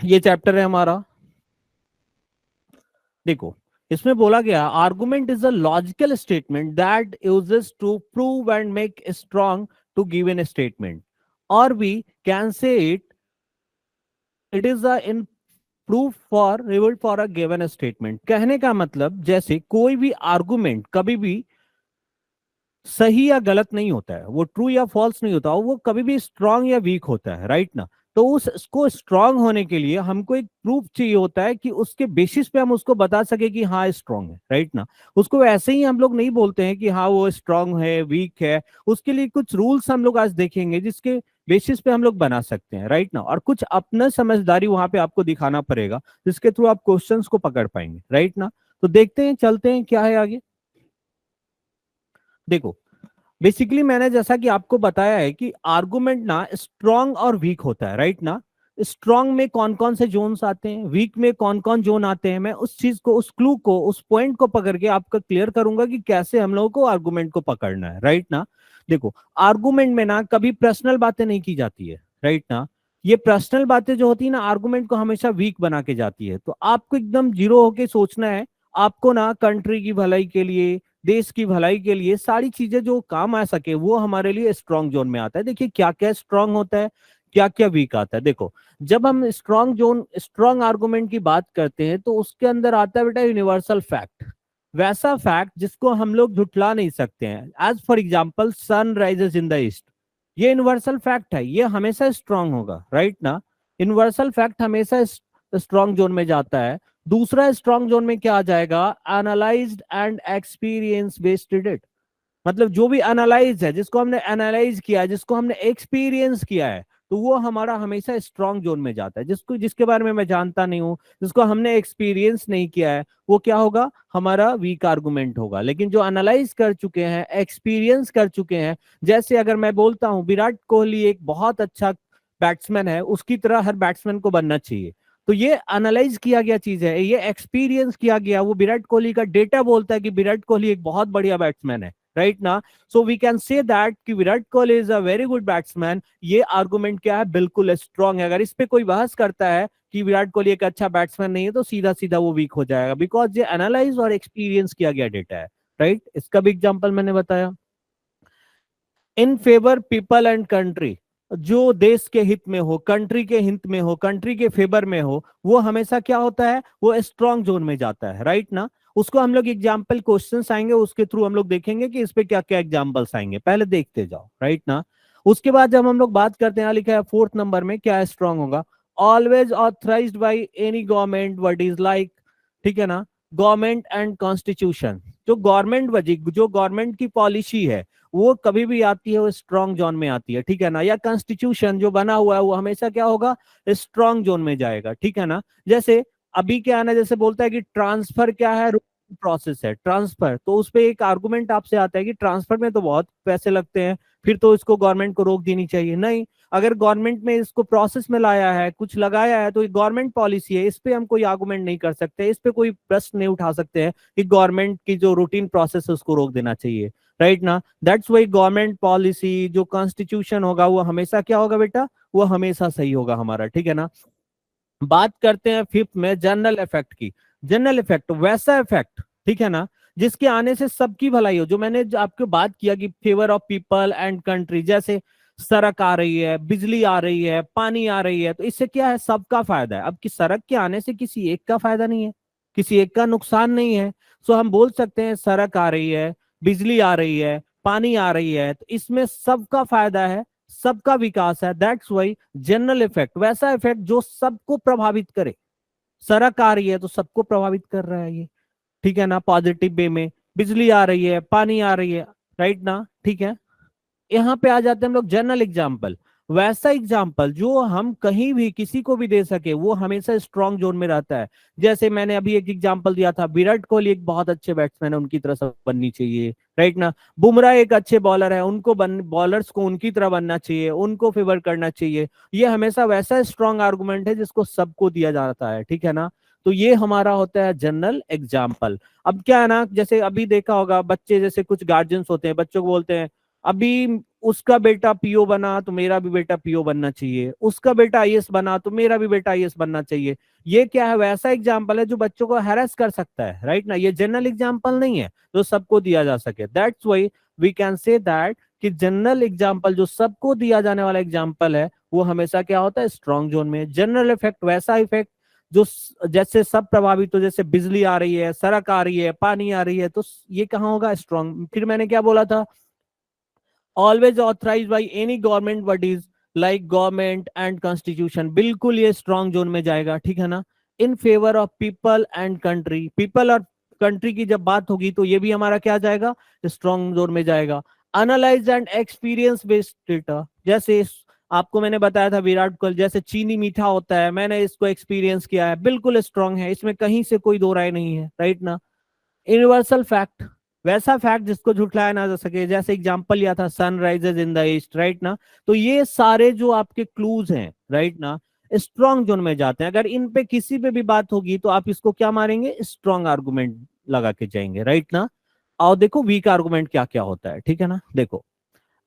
ये चैप्टर है हमारा। देखो, इसमें बोला गया argument is a logical statement that uses to prove and make strong to given statement, और we can say it is a in proof for revolt for a given statement. कहने का मतलब जैसे कोई भी आर्गुमेंट कभी भी सही या गलत नहीं होता है, वो ट्रू या फॉल्स नहीं होता, वो कभी भी स्ट्रांग या वीक होता है, राइट ना। तो उसको स्ट्रांग होने के लिए हमको एक प्रूफ चाहिए होता है कि उसके बेसिस पे हम उसको बता सके कि हाँ स्ट्रांग है, राइट ना। उसको ऐसे ही हम लोग नहीं बोलते हैं कि हाँ वो स्ट्रांग है वीक है। उसके लिए कुछ रूल्स हम लोग आज देखेंगे जिसके बेसिस पे हम लोग बना सकते हैं, राइट ना। और कुछ अपना समझदारी वहां पे आपको दिखाना पड़ेगा जिसके थ्रू आप क्वेश्चंस को पकड़ पाएंगे, राइट ना। तो देखते हैं, चलते हैं क्या है आगे। देखो, बेसिकली मैंने जैसा कि आपको बताया है कि आर्गुमेंट ना स्ट्रांग और वीक होता है, राइट ना। स्ट्रांग में कौन कौन से जोन्स आते हैं, वीक में कौन कौन जोन आते हैं, मैं उस चीज को, उस क्लू को, उस पॉइंट को पकड़ के आपका क्लियर करूंगा कि कैसे हम लोगों को आर्गुमेंट को पकड़ना है, राइट ना। देखो, आर्गुमेंट में ना कभी पर्सनल बातें नहीं की जाती है, राइट ना। ये पर्सनल बातें जो होती है ना, आर्गुमेंट को हमेशा वीक बना के जाती है। तो आपको एकदम जीरो होके सोचना है। आपको ना कंट्री की भलाई के लिए, देश की भलाई के लिए सारी चीजें जो काम आ सके वो हमारे लिए स्ट्रांग जोन में आता है। देखिए क्या क्या स्ट्रांग होता है, क्या क्या वीक आता है। देखो, जब हम स्ट्रांग जोन, स्ट्रांग आर्गुमेंट की बात करते हैं तो उसके अंदर आता है बेटा यूनिवर्सल फैक्ट। वैसा फैक्ट जिसको हम लोग झुटला नहीं सकते हैं। As for example, sun rises in the east, ये यूनिवर्सल फैक्ट है, ये हमेशा स्ट्रांग होगा, राइट ना। यूनिवर्सल फैक्ट हमेशा स्ट्रांग जोन में जाता है। दूसरा स्ट्रांग जोन में क्या आ जाएगा, analysed and experience based data. मतलब जो भी एनालाइज है, जिसको हमने एनालाइज किया है, जिसको हमने एक्सपीरियंस किया है, तो वो हमारा हमेशा स्ट्रांग जोन में जाता है। जिसको, जिसके बारे में मैं जानता नहीं हूं, जिसको हमने एक्सपीरियंस नहीं किया है, वो क्या होगा, हमारा वीक आर्गुमेंट होगा। लेकिन जो एनालाइज कर चुके हैं, एक्सपीरियंस कर चुके हैं, जैसे अगर मैं बोलता हूं विराट कोहली एक बहुत अच्छा बैट्समैन है, उसकी तरह हर बैट्समैन को बनना चाहिए, तो ये एनालाइज किया गया चीज है, ये एक्सपीरियंस किया गया। वो विराट कोहली का डेटा बोलता है कि विराट कोहली एक बहुत बढ़िया बैट्समैन है, राइट ना। So we can say that कि Virat Kohli is a very good batsman. ये आर्गुमेंट क्या है, बिल्कुल स्ट्रांग है। अगर इस पे कोई बहस करता है कि विराट कोहली एक अच्छा बैट्समैन नहीं है, तो सीधा सीधा वो वीक हो जाएगा, बिकॉज ये एनालाइज और एक्सपीरियंस किया गया डेटा है, राइट। इसका भी एग्जाम्पल मैंने बताया। In favour people and country, जो देश के हित में हो, कंट्री के हित में हो, कंट्री के फेवर में हो, वो हमेशा क्या होता है, वो स्ट्रांग जोन में जाता है, राइट ना। उसको हम लोग एग्जाम्पल क्वेश्चंस आएंगे, उसके थ्रू हम लोग देखेंगे कि इस पे क्या क्या एग्जाम्पल्स आएंगे, पहले देखते जाओ, राइट ना। उसके बाद जब हम लोग बात करते हैं, यहाँ लिखा है फोर्थ नंबर में क्या स्ट्रांग होगा, always authorised by any government what is like, ठीक है ना। गवर्नमेंट एंड कॉन्स्टिट्यूशन, जो गवर्नमेंट वजी, जो गवर्नमेंट की पॉलिसी है, वो कभी भी आती है वो स्ट्रांग जोन में आती है, ठीक है ना। या कॉन्स्टिट्यूशन जो बना हुआ है वो हमेशा क्या होगा, स्ट्रांग जोन में जाएगा, ठीक है ना। जैसे अभी क्या है ना, जैसे बोलता है कि ट्रांसफर क्या है, प्रोसेस है ट्रांसफर, तो उस पे एक आर्गुमेंट आपसे आता है कि ट्रांसफर में तो बहुत पैसे लगते हैं, फिर तो इसको गवर्नमेंट को रोक देनी चाहिए। नहीं, अगर गवर्नमेंट में इसको प्रोसेस में लाया है, कुछ लगाया है, तो ये गवर्नमेंट पॉलिसी है, इस पे हम कोई आर्गुमेंट नहीं कर सकते, इस पे कोई प्रश्न नहीं उठा सकते हैं कि गवर्नमेंट की जो रूटीन प्रोसेस है उसको रोक देना चाहिए, राइट ना। दैट्स वाई गवर्नमेंट पॉलिसी, जो कॉन्स्टिट्यूशन होगा वो हमेशा क्या होगा बेटा, वो हमेशा सही होगा हमारा, ठीक है ना। बात करते हैं फिफ्थ में जनरल इफेक्ट की। जनरल इफेक्ट वैसा इफेक्ट, ठीक है ना, जिसके आने से सबकी भलाई हो। जो मैंने जो आपको बात किया कि favour of people and country, जैसे सड़क आ रही है, बिजली आ रही है, पानी आ रही है, तो इससे क्या है, सबका फायदा है। अब कि सड़क के आने से किसी एक का फायदा नहीं है, किसी एक का नुकसान नहीं है। सो हम बोल सकते हैं सड़क आ रही है, बिजली आ रही है, पानी आ रही है, तो इसमें सबका फायदा है, सबका विकास है। दैट्स वाई जनरल इफेक्ट, वैसा इफेक्ट जो सबको प्रभावित करे। सड़क आ रही है तो सबको प्रभावित कर रहा है ये, ठीक है ना, पॉजिटिव वे में। बिजली आ रही है, पानी आ रही है, राइट ना, ठीक है। यहाँ पे आ जाते हैं हम लोग जनरल एग्जाम्पल। वैसा एग्जाम्पल जो हम कहीं भी किसी को भी दे सके, वो हमेशा स्ट्रांग जोन में रहता है। जैसे मैंने अभी एक एग्जाम्पल दिया था, विराट कोहली एक बहुत अच्छे बैट्समैन है, उनकी तरह सब बननी चाहिए, राइट ना। बुमराह एक अच्छे बॉलर है, उनको बॉलर्स को उनकी तरह बनना चाहिए, उनको फेवर करना चाहिए। ये हमेशा वैसा स्ट्रांग आर्गुमेंट है जिसको सबको दिया जाता है, ठीक है ना। तो ये हमारा होता है जनरल एग्जाम्पल। अब क्या है ना, जैसे अभी देखा होगा बच्चे, जैसे कुछ गार्जियंस होते हैं, बच्चों को बोलते हैं अभी उसका बेटा पीओ बना तो मेरा भी बेटा पीओ बनना चाहिए, उसका बेटा आईएएस बना तो मेरा भी बेटा आईएएस बनना चाहिए। ये क्या है, वैसा एग्जाम्पल है जो बच्चों को हैरेस कर सकता है, राइट ना। ये जनरल एग्जाम्पल नहीं है जो सबको दिया जा सके। That's why we can say that कि जनरल एग्जाम्पल जो सबको दिया जाने वाला एग्जाम्पल है वो हमेशा क्या होता है, स्ट्रॉन्ग जोन में। जनरल इफेक्ट वैसा इफेक्ट जो जैसे सब प्रभावित हो, जैसे बिजली आ रही है, सड़क आ रही है, पानी आ रही है, तो ये कहाँ होगा, स्ट्रॉन्ग। फिर मैंने क्या बोला था, always authorise by any government bodies like government and constitution, बिल्कुल ये स्ट्रॉन्ग जोन में जाएगा, ठीक है ना। In favour of people and country, people और कंट्री की जब बात होगी तो ये भी हमारा क्या जाएगा, स्ट्रॉन्ग जोन में जाएगा। Analyse and experience based data, जैसे आपको मैंने बताया था विराट कोहली, जैसे चीनी मीठा होता है, मैंने इसको एक्सपीरियंस किया है, बिल्कुल स्ट्रॉन्ग है, इसमें कहीं से कोई दो राय नहीं है, राइट ना। यूनिवर्सल फैक्ट, वैसा फैक्ट जिसको झुठलाया ना जा सके, जैसे एग्जांपल लिया था sunrises in the east, right ना। तो ये सारे जो आपके क्लूज हैं, राइट ना, स्ट्रॉन्ग जोन में जाते हैं। अगर इन पे किसी पे भी बात होगी तो आप इसको क्या मारेंगे, स्ट्रॉन्ग आर्गुमेंट लगा के जाएंगे, राइट ना। और देखो वीक आर्गुमेंट क्या क्या होता है, ठीक है ना। देखो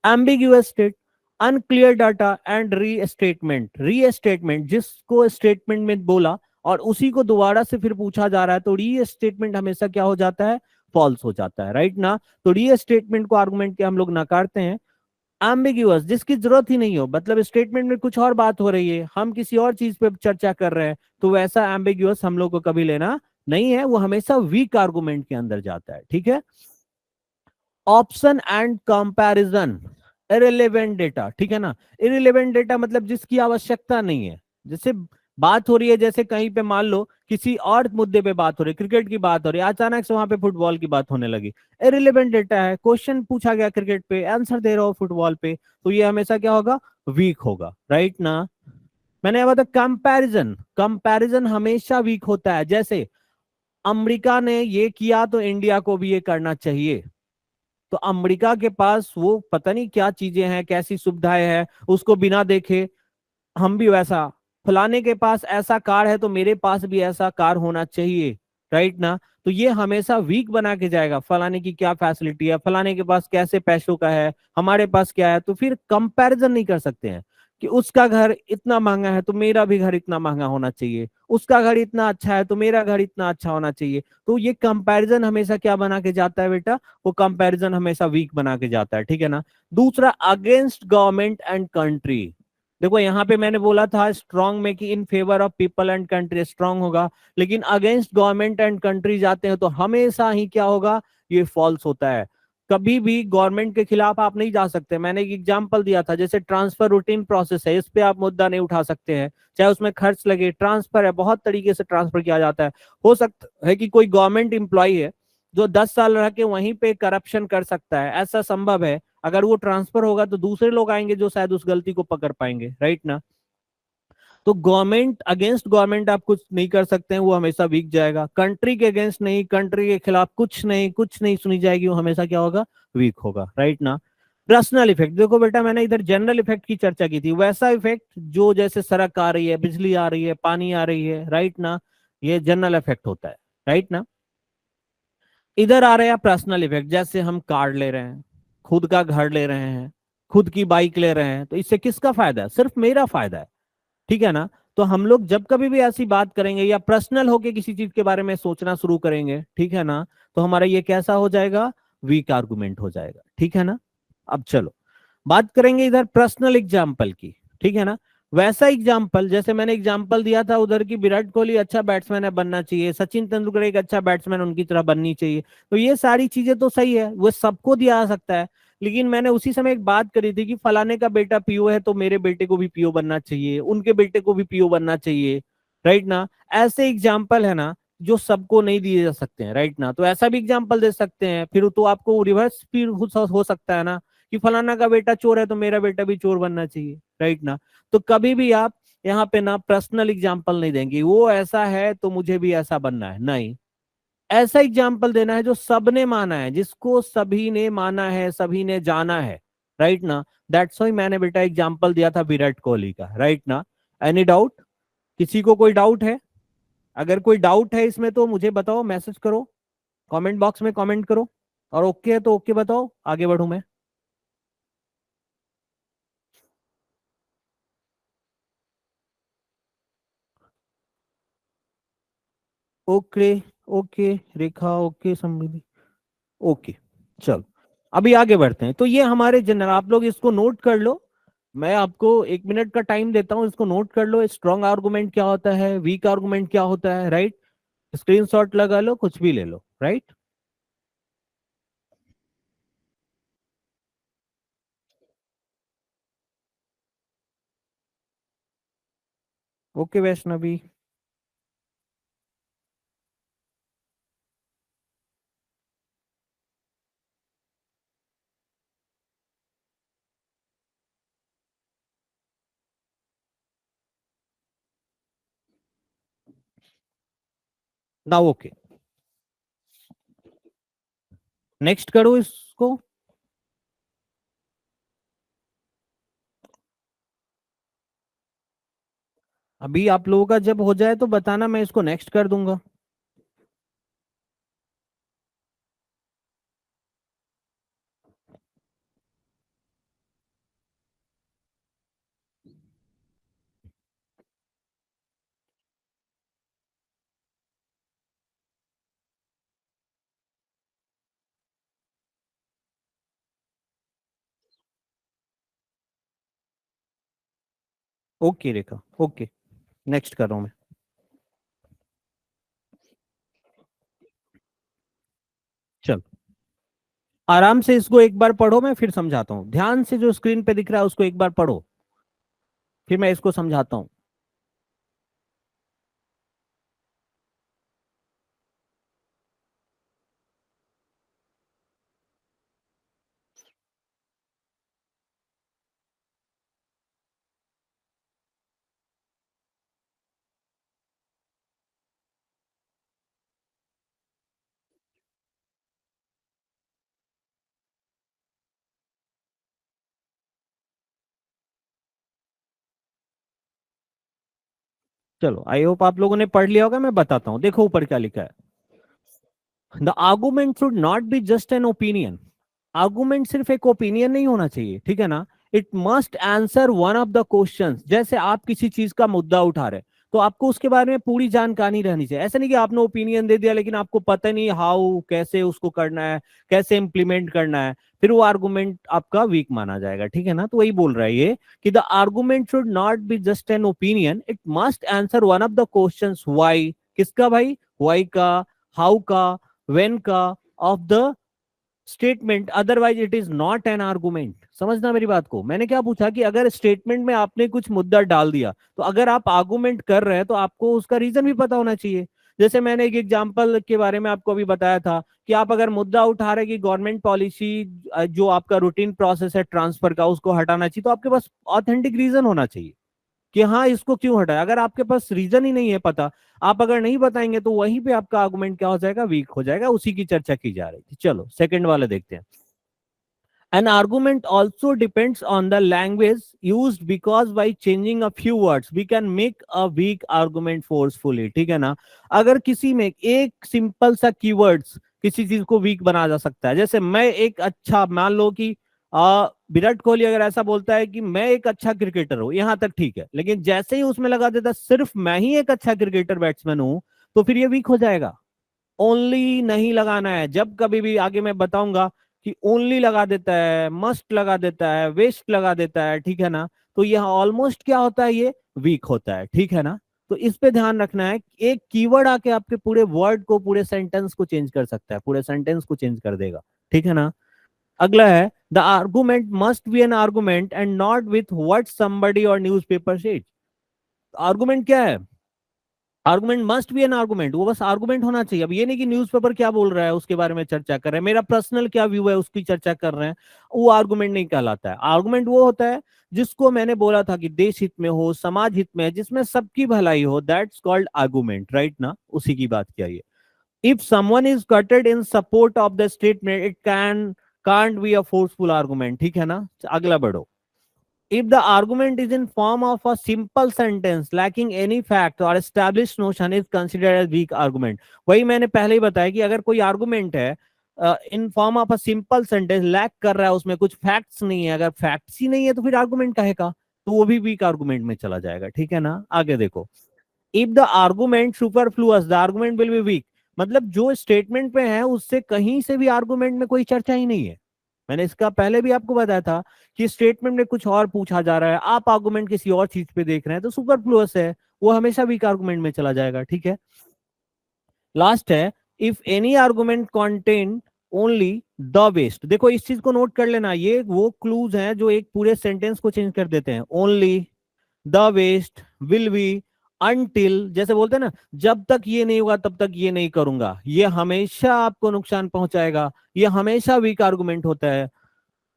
ambiguous state, unclear data and restatement, restatement जिसको स्टेटमेंट में बोला और उसी को दोबारा से फिर पूछा जा रहा है तो रीस्टेटमेंट हमेशा क्या हो जाता है, फॉल्स हो जाता है, राइट ना। तो रीस्टेटमेंट को आर्गुमेंट के हम लोग नकारते हैं। एम्बिग्यूअस, जिसकी जरूरत ही नहीं हो, मतलब स्टेटमेंट में कुछ और बात हो रही है, हम किसी और चीज पे चर्चा कर रहे हैं, तो वैसा एम्बिग्यूअस हम लोग को कभी लेना नहीं है, वो हमेशा वीक आर्गुमेंट के अंदर जाता है, ठीक है। Option and comparison, irrelevant data, ठीक है ना। इरेलेवेंट डेटा मतलब जिसकी आवश्यकता नहीं है, जैसे बात हो रही है, जैसे कहीं पे मान लो किसी और मुद्दे पे बात हो रही है, क्रिकेट की बात हो रही है, अचानक से वहां पे फुटबॉल की बात होने लगी, इरेलेवेंट डेटा है, क्वेश्चन पूछा गया क्रिकेट पे, आंसर दे रहा हो फुटबॉल पे, तो ये हमेशा क्या होगा, वीक होगा, राइट ना। मैंने ये बताया कंपैरिजन, कंपैरिजन हमेशा वीक होता है। जैसे अमेरिका ने ये किया तो इंडिया को भी ये करना चाहिए, तो अमेरिका के पास वो पता नहीं क्या चीजें हैं, कैसी सुविधाएं हैं, उसको बिना देखे हम भी वैसा, फलाने के पास ऐसा कार है तो मेरे पास भी ऐसा कार होना चाहिए, राइट ना। तो ये हमेशा वीक बना के जाएगा, फलाने की क्या फैसिलिटी है, फलाने के पास कैसे पैसों का है, हमारे पास क्या है, तो फिर कंपैरिजन नहीं कर सकते हैं कि उसका घर इतना महंगा है तो मेरा भी घर इतना महंगा होना चाहिए, उसका घर इतना अच्छा है तो मेरा घर इतना अच्छा होना चाहिए। तो ये कंपैरिजन हमेशा क्या बना के जाता है बेटा, वो कंपैरिजन हमेशा वीक बना के जाता है, ठीक है ना। दूसरा, अगेंस्ट गवर्नमेंट एंड कंट्री, देखो यहाँ पे मैंने बोला था स्ट्रांग में कि इन favour of people and country strong होगा, लेकिन अगेंस्ट गवर्नमेंट एंड कंट्री जाते हैं तो हमेशा ही क्या होगा, ये फॉल्स होता है। कभी भी गवर्नमेंट के खिलाफ आप नहीं जा सकते। मैंने एक एग्जांपल दिया था, जैसे ट्रांसफर रूटीन प्रोसेस है, इस पे आप मुद्दा नहीं उठा सकते हैं, चाहे उसमें खर्च लगे, ट्रांसफर है, बहुत तरीके से ट्रांसफर किया जाता है। हो सकता है कि कोई गवर्नमेंट एम्प्लॉय है जो 10 साल रह के वहीं पे करप्शन कर सकता है, ऐसा संभव है। अगर वो ट्रांसफर होगा तो दूसरे लोग आएंगे जो शायद उस गलती को पकड़ पाएंगे, राइट ना। तो गवर्नमेंट अगेंस्ट गवर्नमेंट आप कुछ नहीं कर सकते हैं, वो हमेशा वीक जाएगा। कंट्री के अगेंस्ट नहीं, कंट्री के खिलाफ कुछ नहीं, कुछ नहीं सुनी जाएगी, वो हमेशा क्या होगा, वीक होगा, राइट ना। पर्सनल इफेक्ट, देखो बेटा मैंने इधर जनरल इफेक्ट की चर्चा की थी, वैसा इफेक्ट जो जैसे सड़क आ रही है, बिजली आ रही है, पानी आ रही है, राइट ना, ये जनरल इफेक्ट होता है, राइट ना। इधर आ रहे हैं पर्सनल इफेक्ट, जैसे हम कार ले रहे हैं, खुद का घर ले रहे हैं, खुद की बाइक ले रहे हैं, तो इससे किसका फायदा है, सिर्फ मेरा फायदा है, ठीक है ना। तो हम लोग जब कभी भी ऐसी बात करेंगे या पर्सनल होके किसी चीज के बारे में सोचना शुरू करेंगे, ठीक है ना, तो हमारा ये कैसा हो जाएगा, वीक आर्गुमेंट हो जाएगा, ठीक है ना। अब चलो बात करेंगे इधर पर्सनल एग्जाम्पल की, ठीक है ना। वैसा एग्जाम्पल जैसे मैंने एग्जाम्पल दिया था उधर की, विराट कोहली अच्छा बैट्समैन है, बनना चाहिए, सचिन तेंदुलकर एक अच्छा बैट्समैन उनकी तरह बननी चाहिए, तो ये सारी चीजें तो सही है, वो सबको दिया जा सकता है। लेकिन मैंने उसी समय एक बात करी थी कि फलाने का बेटा पीओ है तो मेरे बेटे को भी पीओ बनना चाहिए, उनके बेटे को भी पीओ बनना चाहिए, राइट ना। ऐसे एग्जाम्पल है ना जो सबको नहीं दिए जा सकते हैं, राइट ना। तो ऐसा भी एग्जाम्पल दे सकते हैं, फिर तो आपको रिवर्स भी हो सकता है ना कि फलाना का बेटा चोर है तो मेरा बेटा भी चोर बनना चाहिए, राइट ना। तो कभी भी आप यहाँ पे ना पर्सनल एग्जाम्पल नहीं देंगे, वो ऐसा है तो मुझे भी ऐसा बनना है, नहीं, ऐसा एग्जाम्पल देना है जो सबने माना है, जिसको सभी ने माना है, सभी ने जाना है, राइट ना। दैट्स व्हाई मैंने बेटा एग्जाम्पल दिया था विराट कोहली का, राइट ना। एनी डाउट, किसी को कोई डाउट है? अगर कोई डाउट है इसमें तो मुझे बताओ, मैसेज करो, कमेंट बॉक्स में कमेंट करो, और ओके है तो ओके बताओ, आगे बढ़ूं मैं। ओके। ओके रेखा, ओके समृद्धि, ओके। चलो अभी आगे बढ़ते हैं। तो ये हमारे जनरल, आप लोग इसको नोट कर लो। मैं आपको 1 मिनट का टाइम देता हूँ, इसको नोट कर लो। स्ट्रॉन्ग आर्गुमेंट क्या होता है, वीक आर्गुमेंट क्या होता है, राइट। स्क्रीनशॉट लगा लो, कुछ भी ले लो, राइट। ओके वैष्णवी। ना ओके, नेक्स्ट करो इसको। अभी आप लोगों का जब हो जाए तो बताना, मैं इसको नेक्स्ट कर दूंगा। ओके रेखा, ओके, नेक्स्ट कर रहा हूं मैं। चल आराम से इसको एक बार पढ़ो, मैं फिर समझाता हूँ। ध्यान से जो स्क्रीन पे दिख रहा है उसको एक बार पढ़ो, फिर मैं इसको समझाता हूँ। चलो आई होप आप लोगों ने पढ़ लिया होगा। मैं बताता हूँ, देखो ऊपर क्या लिखा है। The argument should not be just an opinion. Argument सिर्फ एक ओपिनियन नहीं होना चाहिए, ठीक है ना। It must answer one of the questions. जैसे आप किसी चीज का मुद्दा उठा रहे हैं, तो आपको उसके बारे में पूरी जानकारी रहनी चाहिए। ऐसा नहीं कि आपने ओपिनियन दे दिया लेकिन आपको पता नहीं हाउ, कैसे उसको करना है, कैसे इंप्लीमेंट करना है, फिर वो आर्गुमेंट आपका वीक माना जाएगा, ठीक है ना। तो वही बोल रहा है ये कि the argument should not be just an opinion, it must answer one of the questions why, किसका भाई, व्हाई का, हाउ का, व्हेन का, of the statement, otherwise it is not an argument. समझना मेरी बात को। मैंने क्या पूछा कि अगर स्टेटमेंट में आपने कुछ मुद्दा डाल दिया, तो अगर आप आर्गुमेंट कर रहे हैं तो आपको उसका रीजन भी पता होना चाहिए। जैसे मैंने एक एग्जांपल के बारे में आपको अभी बताया था कि आप अगर मुद्दा उठा रहे कि गवर्नमेंट पॉलिसी, जो आपका रूटीन प्रोसेस है ट्रांसफर का, उसको हटाना चाहिए, तो आपके पास ऑथेंटिक रीजन होना चाहिए कि हाँ इसको क्यों हटाया। अगर आपके पास रीजन ही नहीं है पता, आप अगर नहीं बताएंगे, तो वहीं पे आपका आर्गुमेंट क्या हो जाएगा, वीक हो जाएगा। उसी की चर्चा की जा रही थी। चलो सेकंड वाला देखते हैं। An argument also depends on the language used, because by changing a few words we can make a weak argument forcefully, ठीक है ना। अगर किसी में एक सिंपल सा कीवर्ड्स किसी चीज को वीक बना जा सकता है। जैसे मैं एक अच्छा, मान लो कि विराट कोहली अगर ऐसा बोलता है कि मैं एक अच्छा क्रिकेटर हूं, यहां तक ठीक है, लेकिन जैसे ही उसमें लगा देता सिर्फ मैं ही एक अच्छा क्रिकेटर बैट्समैन हूं, तो फिर ये वीक हो जाएगा। ओनली नहीं लगाना है। जब कभी भी आगे मैं बताऊंगा कि ओनली लगा देता है, मस्ट लगा देता है, वेस्ट लगा देता है, ठीक है ना, तो यह ऑलमोस्ट क्या होता है, ये वीक होता है, ठीक है ना। तो इस पे ध्यान रखना है। एक कीवर्ड आके आपके पूरे वर्ड को, पूरे सेंटेंस को चेंज कर सकता है, पूरे सेंटेंस को चेंज कर देगा, ठीक है ना। अगला है, the argument must be an argument and not with what somebody और न्यूज़पेपर सेड। आर्गुमेंट क्या है, argument must be an argument, वो बस आर्गुमेंट होना चाहिए। अब ये नहीं कि न्यूज़पेपर क्या बोल रहा है उसके बारे में चर्चा कर रहे हैं, मेरा पर्सनल क्या व्यू है उसकी चर्चा कर रहे हैं, वो आर्गुमेंट नहीं कहलाता है। आर्गुमेंट वो होता है जिसको मैंने बोला था कि देश हित में हो, समाज हित में है, जिसमें सबकी भलाई हो, दैट्स कॉल्ड आर्गुमेंट, राइट ना। उसी की बात किया ये। If someone is कटेड in support of the statement, it can can't be a forceful argument, ठीक है ना। अगला बढ़ो। If the argument is in form of a simple sentence lacking any fact or established notion, is considered as weak argument। वही मैंने पहले ही बताया कि अगर कोई आर्गुमेंट है in form of a simple sentence, lack कर रहा है, उसमें कुछ फैक्ट्स नहीं है, अगर फैक्ट्स ही नहीं है तो फिर आर्गुमेंट कहेगा, तो वो भी वीक आर्गुमेंट में चला जाएगा, ठीक है ना। आगे देखो। If the argument superfluous the argument will be weak, मतलब जो स्टेटमेंट पे है उससे कहीं से भी आर्गुमेंट में कोई चर्चा ही नहीं है। मैंने इसका पहले भी आपको बताया था कि स्टेटमेंट में कुछ और पूछा जा रहा है, आप आर्गुमेंट किसी और चीज पे देख रहे हैं, तो सुपरफ्लुअस है, वो हमेशा वीक आर्गुमेंट में चला जाएगा। ठीक है, लास्ट है, if any argument contain only the best. देखो इस चीज को नोट कर लेना, ये वो क्लूज हैं जो एक पूरे सेंटेंस को चेंज कर देते हैं। Only, the best, will be, until, जैसे बोलते हैं ना, जब तक ये नहीं होगा तब तक ये नहीं करूंगा, ये हमेशा आपको नुकसान पहुंचाएगा, ये हमेशा वीक आर्गुमेंट होता है।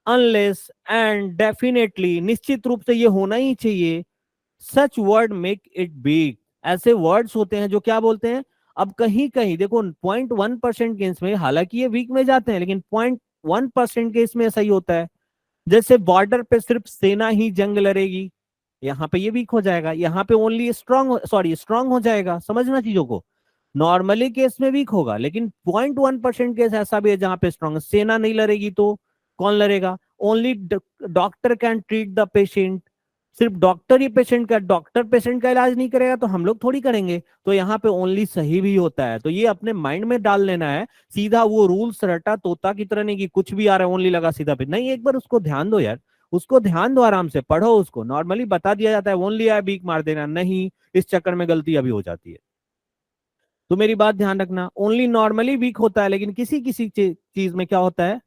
अनलेस एंड डेफिनेटली, निश्चित रूप से ये होना ही चाहिए। सच वर्ड मेक इट बिग, ऐसे वर्ड्स होते हैं जो क्या बोलते हैं। अब कहीं कहीं देखो 0.1% केस में हालांकि ये वीक में जाते हैं, लेकिन 0.1% केस में ऐसा ही होता है। जैसे बॉर्डर पे सिर्फ सेना ही जंग लड़ेगी, यहाँ पे ये वीक हो जाएगा, यहाँ पे ओनली स्ट्रांग, सॉरी स्ट्रांग हो जाएगा। समझना चीजों को, नॉर्मली केस में वीक होगा, लेकिन 0.1% केस ऐसा भी है जहां पे स्ट्रांग, सेना नहीं लड़ेगी तो कौन लड़ेगा। Only doctor can treat the patient, सिर्फ डॉक्टर ही पेशेंट का, डॉक्टर पेशेंट का इलाज नहीं करेगा तो हम लोग थोड़ी करेंगे। तो यहाँ पे ओनली सही भी होता है, तो ये अपने माइंड में डाल लेना है। सीधा वो रूल्स रटा तोता की तरह नहीं कि कुछ भी आ रहा है ओनली लगा सीधा पे, नहीं, एक बार उसको ध्यान दो यार, उसको ध्यान दो, आराम से पढ़ो उसको। नॉर्मली बता दिया जाता है ओनली आया बीक मार देना, नहीं, इस चक्कर में गलती अभी हो जाती है। तो मेरी बात ध्यान रखना, ओनली नॉर्मली वीक होता है, लेकिन किसी किसी चीज में क्या होता है,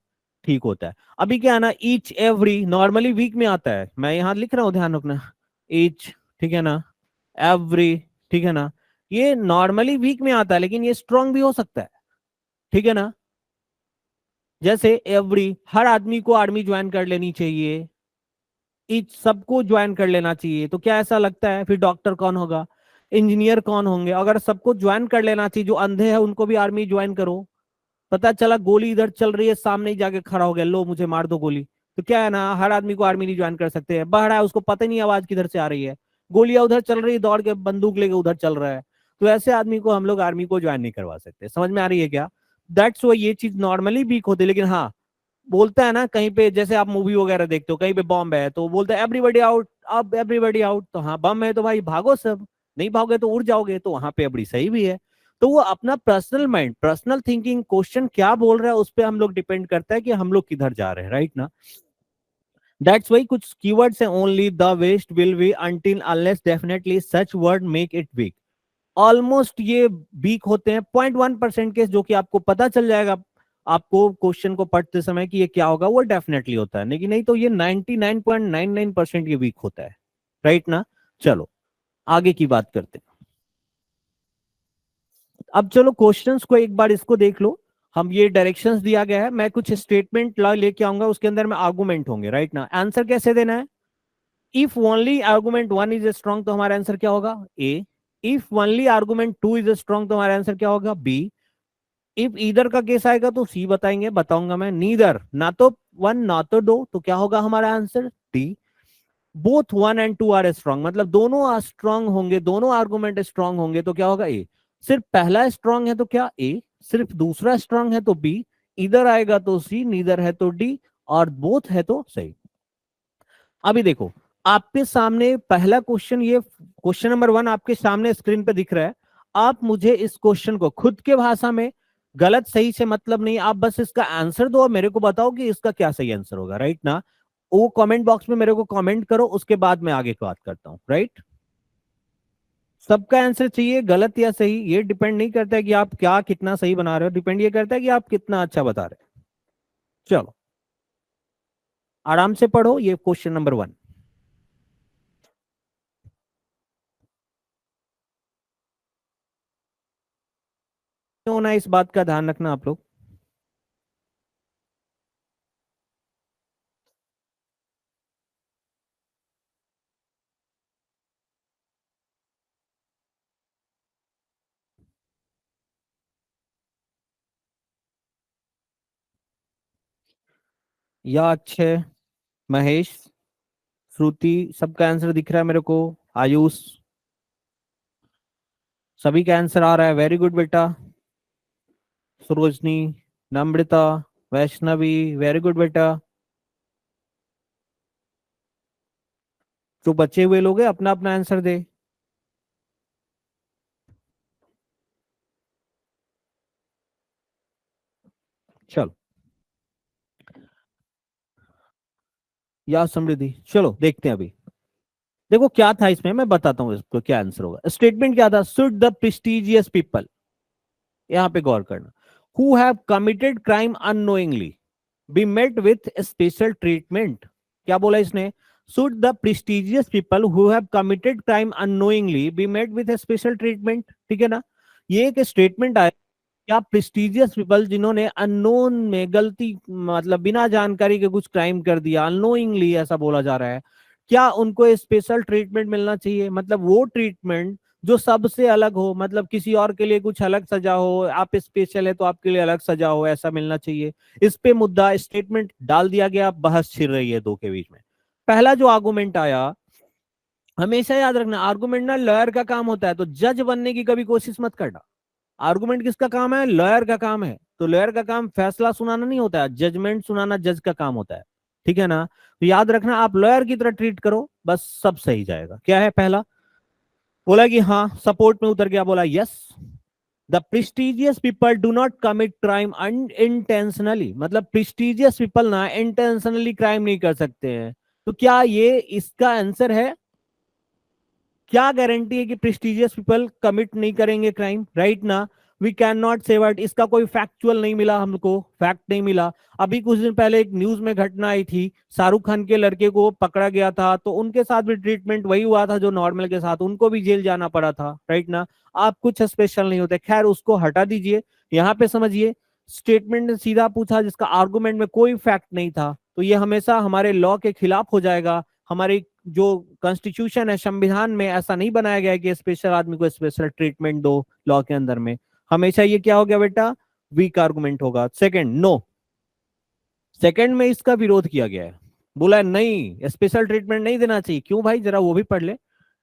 ठीक होता है। अभी क्या है ना, ईच एवरी नॉर्मली वीक में आता है, मैं यहां लिख रहा हूं, ध्यान रखना। ईच, ठीक है ना, एवरी, ठीक है ना, ये नॉर्मली वीक में आता है, लेकिन ये स्ट्रांग भी हो सकता है। ठीक है ना, जैसे एवरी, हर आदमी को आर्मी ज्वाइन कर लेनी चाहिए, ईच सबको ज्वाइन कर लेना चाहिए। तो क्या ऐसा लगता है फिर डॉक्टर कौन होगा, इंजीनियर कौन होंगे, अगर सबको ज्वाइन कर लेना चाहिए, जो अंधे हैं उनको भी आर्मी ज्वाइन करो, पता चला गोली इधर चल रही है, सामने ही जाके खड़ा हो गया, लो मुझे मार दो गोली, तो क्या है ना, हर आदमी को आर्मी नहीं ज्वाइन कर सकते हैं, बहरा है उसको पता नहीं आवाज किधर से आ रही है, गोलियां उधर चल रही है, दौड़ के बंदूक लेके उधर चल रहा है, तो ऐसे आदमी को हम लोग आर्मी को ज्वाइन नहीं करवा सकते। समझ में आ रही है क्या। दैट्स वो, ये चीज नॉर्मली वीक होती है, लेकिन हाँ, बोलता है ना कहीं पे, जैसे आप मूवी वगैरह देखते हो, कहीं पे बॉम्ब है तो बोलता है एवरीबॉडी आउट, अब एवरीबॉडी आउट, तो हाँ बम है तो भाई भागो सब, नहीं भागोगे तो उड़ जाओगे, तो वहां पे एवरी सही भी है। तो वो अपना personal mind, personal thinking, question क्या बोल रहा है उस पर हम लोग डिपेंड करता है कि हम लोग किधर जा रहे हैं, राइट ना। दैट्स वाई कुछ कीवर्ड्स हैं, only, the, best, will be, until, unless, definitely, such word make it weak. Almost ये वीक होते हैं। 0.1% केस जो कि आपको पता चल जाएगा आपको क्वेश्चन को पढ़ते समय कि ये क्या होगा, वो डेफिनेटली होता है, लेकिन नहीं तो ये 99.99% ये वीक होता है, राइट ना। चलो आगे की बात करते हैं। अब चलो क्वेश्चंस को एक बार इसको देख लो। हम ये डायरेक्शंस दिया गया है, मैं कुछ स्टेटमेंट लेके आऊंगा, उसके अंदर में आर्गुमेंट होंगे, राइट ना। आंसर कैसे देना है, if only argument one is strong तो हमारा आंसर क्या होगा, A. If only argument two is strong तो हमारा आंसर क्या होगा, बी। इफ ईदर का केस आएगा तो सी बताएंगे, बताऊंगा मैं, नीदर, ना तो वन ना तो दो, तो क्या होगा हमारा answer, D. Both one and two are strong, मतलब दोनों स्ट्रांग होंगे, दोनों आर्गुमेंट स्ट्रांग होंगे, तो क्या होगा, ए। सिर्फ पहला स्ट्रांग है तो क्या, ए। सिर्फ दूसरा स्ट्रांग है तो बी। इधर आएगा तो सी, नीदर है तो डी, और बोथ है तो सही। अभी देखो, आपके सामने पहला क्वेश्चन, ये क्वेश्चन नंबर 1 आपके सामने स्क्रीन पे दिख रहा है। आप मुझे इस क्वेश्चन को खुद के भाषा में, गलत सही से मतलब नहीं, आप बस इसका आंसर दो और मेरे को बताओ कि इसका क्या सही आंसर होगा, राइट ना। वो कमेंट बॉक्स में मेरे को कमेंट करो, उसके बाद मैं आगे की बात करता हूँ, राइट। सबका आंसर चाहिए, गलत या सही ये डिपेंड नहीं करता है कि आप क्या कितना सही बना रहे हो, डिपेंड ये करता है कि आप कितना अच्छा बता रहे हो। चलो आराम से पढ़ो ये क्वेश्चन नंबर 1। होना इस बात का ध्यान रखना आप लोग। या अक्षय, महेश, श्रुति, सबका आंसर दिख रहा है मेरे को। आयुष, सभी का आंसर आ रहा है, वेरी गुड बेटा। सरोजनी, नम्रता, वैष्णवी, वेरी गुड बेटा। जो बचे हुए लोग हैं अपना अपना आंसर दे। चलो, या समृद्धि, चलो देखते हैं अभी। देखो क्या था इसमें, मैं बताता हूँ इसको क्या आंसर होगा। स्टेटमेंट क्या था, शुड द प्रेस्टिजियस पीपल, यहां पे गौर करना, who have committed crime unknowingly be met with special treatment. क्या बोला इसने, should the prestigious people who have committed crime unknowingly be met with special treatment, ठीक है ना। ये एक स्टेटमेंट आया, क्या प्रेस्टिजियस पीपल जिन्होंने अननोन में गलती मतलब बिना जानकारी के कुछ क्राइम कर दिया, अननोइंगली ऐसा बोला जा रहा है, क्या उनको स्पेशल ट्रीटमेंट मिलना चाहिए, मतलब वो ट्रीटमेंट जो सबसे अलग हो, मतलब किसी और के लिए कुछ अलग सजा हो, आप स्पेशल है तो आपके लिए अलग सजा हो, ऐसा मिलना चाहिए। इस पे मुद्दा स्टेटमेंट डाल दिया गया, बहस छिड़ रही है दो के बीच में। पहला जो आर्गुमेंट आया, हमेशा याद रखना आर्गुमेंट ना लॉयर का काम होता है, तो जज बनने की कभी कोशिश मत करना। आर्गुमेंट किसका काम है, लॉयर का काम है। तो लॉयर का काम फैसला सुनाना नहीं होता है, जजमेंट सुनाना जज का काम होता है, ठीक है ना। तो याद रखना आप लॉयर की तरह ट्रीट करो, बस सब सही जाएगा। क्या है पहला, बोला कि हाँ, सपोर्ट में उतर गया, बोला yes, the prestigious people do not commit crime unintentionally, मतलब प्रेस्टिजियस पीपल ना इंटेंशनली क्राइम नहीं कर सकते हैं। तो क्या ये इसका आंसर है, क्या गारंटी है कि प्रेस्टिजियस पीपल कमिट नहीं करेंगे क्राइम, राइट ना। वी कैन नॉट से बट इसका कोई फैक्चुअल नहीं मिला हमको, फैक्ट नहीं मिला। अभी कुछ दिन पहले एक न्यूज में घटना आई थी, शाहरुख खान के लड़के को पकड़ा गया था, तो उनके साथ भी ट्रीटमेंट वही हुआ था जो नॉर्मल के साथ, उनको भी जेल जाना पड़ा था, राइट ना। आप कुछ स्पेशल नहीं होते, खैर उसको हटा दीजिए। यहाँ पे समझिए, स्टेटमेंट ने सीधा पूछा जिसका आर्गुमेंट में कोई फैक्ट नहीं था, तो ये हमेशा हमारे लॉ के खिलाफ हो जाएगा। हमारी जो कॉन्स्टिट्यूशन है, संविधान में ऐसा नहीं बनाया गया है कि स्पेशल आदमी को स्पेशल ट्रीटमेंट दो लॉ के अंदर में। हमेशा ये क्या हो गया बेटा, वीक आर्गुमेंट होगा। सेकंड, नो, सेकंड में इसका विरोध किया गया है, बोला नहीं स्पेशल ट्रीटमेंट नहीं देना चाहिए। क्यों भाई, जरा वो भी पढ़ ले।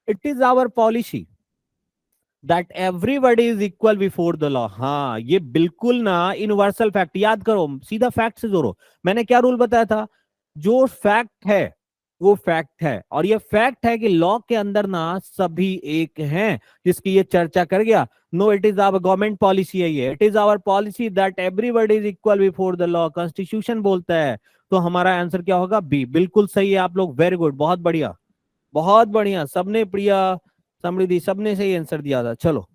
It is our policy that everybody is equal before the law. हाँ, ये बिल्कुल ना यूनिवर्सल फैक्ट, याद करो, सीधा फैक्ट से जोड़ो। मैंने क्या रूल बताया था, जो फैक्ट है वो फैक्ट है, और ये फैक्ट है कि लॉ के अंदर ना सभी एक हैं, जिसकी ये चर्चा कर गया। No, it is our government policy है ये, it is our policy that everybody is equal before the law, constitution बोलता है। तो हमारा आंसर क्या होगा, बी, बिल्कुल सही है। आप लोग वेरी गुड, बहुत बढ़िया, बहुत बढ़िया, सबने, प्रिया, समृद्धि, सबने सही आंसर दिया था। चलो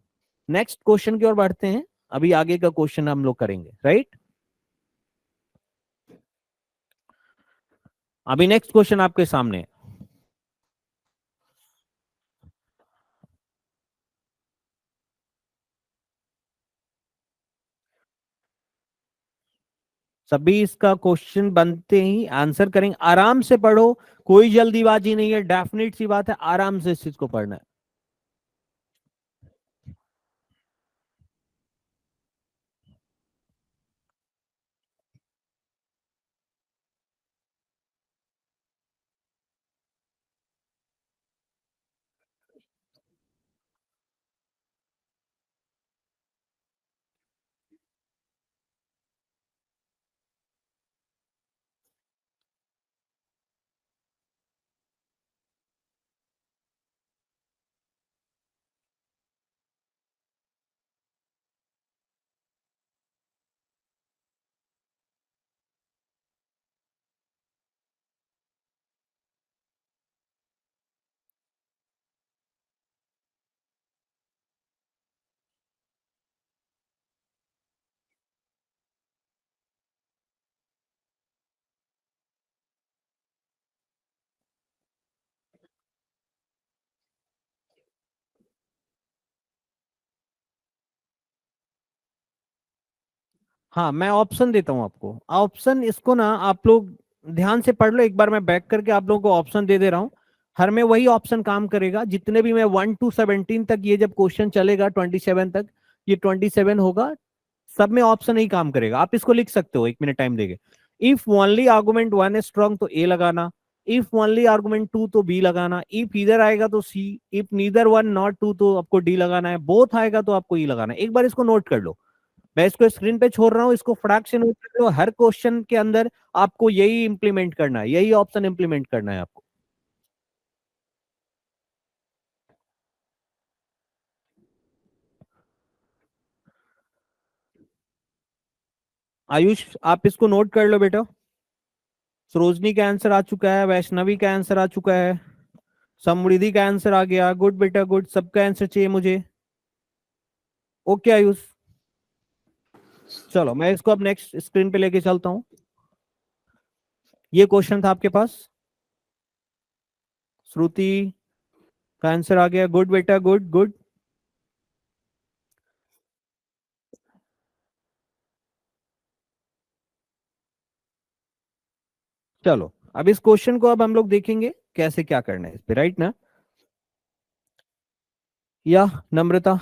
नेक्स्ट क्वेश्चन की ओर बढ़ते हैं, अभी आगे का क्वेश्चन हम लोग करेंगे, राइट। अभी नेक्स्ट क्वेश्चन आपके सामने है। सभी इसका क्वेश्चन बनते ही आंसर करेंगे, आराम से पढ़ो, कोई जल्दीबाजी नहीं है, डेफिनेट सी बात है, आराम से इस चीज को पढ़ना है। हाँ, मैं ऑप्शन देता हूं आपको, ऑप्शन इसको ना आप लोग ध्यान से पढ़ लो एक बार, मैं बैक करके आप लोगों को ऑप्शन दे दे रहा हूं। हर में वही ऑप्शन काम करेगा, जितने भी मैं 1 to 17 तक, ये जब क्वेश्चन चलेगा 27 तक, ये 27 होगा, सब में ऑप्शन ही काम करेगा। आप इसको लिख सकते हो, 1 मिनट टाइम देंगे। If only argument one is strong तो ए लगाना, इफ ओनली आर्गुमेंट टू तो बी लगाना, इफ इधर आएगा तो C, if neither one not two तो आपको डी लगाना है, बोथ आएगा तो आपको ई लगाना है। एक बार इसको नोट कर लो, मैं इसको स्क्रीन पे छोड़ रहा हूँ, इसको फटाक से नोट कर लो। हर क्वेश्चन के अंदर आपको यही इंप्लीमेंट करना है, यही ऑप्शन इंप्लीमेंट करना है आपको। आयुष आप इसको नोट कर लो बेटा। सरोजनी का आंसर आ चुका है, वैष्णवी का आंसर आ चुका है, समृद्धि का आंसर आ गया। गुड बेटा गुड, सबका आंसर चाहिए मुझे। ओके आयुष, चलो मैं इसको अब नेक्स्ट स्क्रीन पे लेके चलता हूँ। ये क्वेश्चन था आपके पास, श्रुति का आंसर आ गया। गुड बेटा गुड गुड। चलो अब इस क्वेश्चन को अब हम लोग देखेंगे कैसे क्या करना है इस पे, राइट ना? या नम्रता,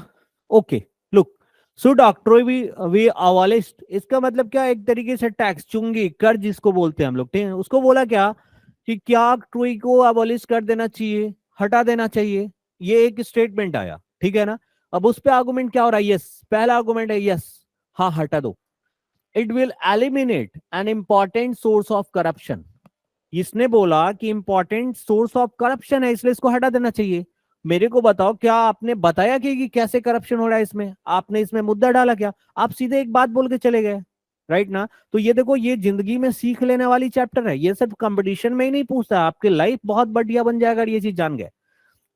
okay. Look, should octroi we अवॉलिश्ड, इसका मतलब क्या, एक तरीके से टैक्स चुंगी कर जिसको बोलते हैं हम लोग, ठीक है। उसको बोला क्या कि क्या ऑक्ट्रोई को अबॉलिश कर देना चाहिए, हटा देना चाहिए, ये एक स्टेटमेंट आया, ठीक है ना। अब उस पे आर्गुमेंट क्या हो रहा है? यस, पहला आर्गुमेंट है यस, हाँ हटा दो। It will eliminate an important source of corruption. इसने बोला कि इंपॉर्टेंट सोर्स ऑफ करप्शन है, इसलिए इसको हटा देना चाहिए। मेरे को बताओ, क्या आपने बताया कि कैसे करप्शन हो रहा है इसमें? आपने इसमें मुद्दा डाला क्या? आप सीधे एक बात बोल के चले गए, राइट ना। तो ये देखो, ये जिंदगी में सीख लेने वाली चैप्टर है, ये सिर्फ कंपटीशन में ही नहीं पूछता, आपकी लाइफ बहुत बढ़िया बन जाएगा अगर ये चीज जान गए।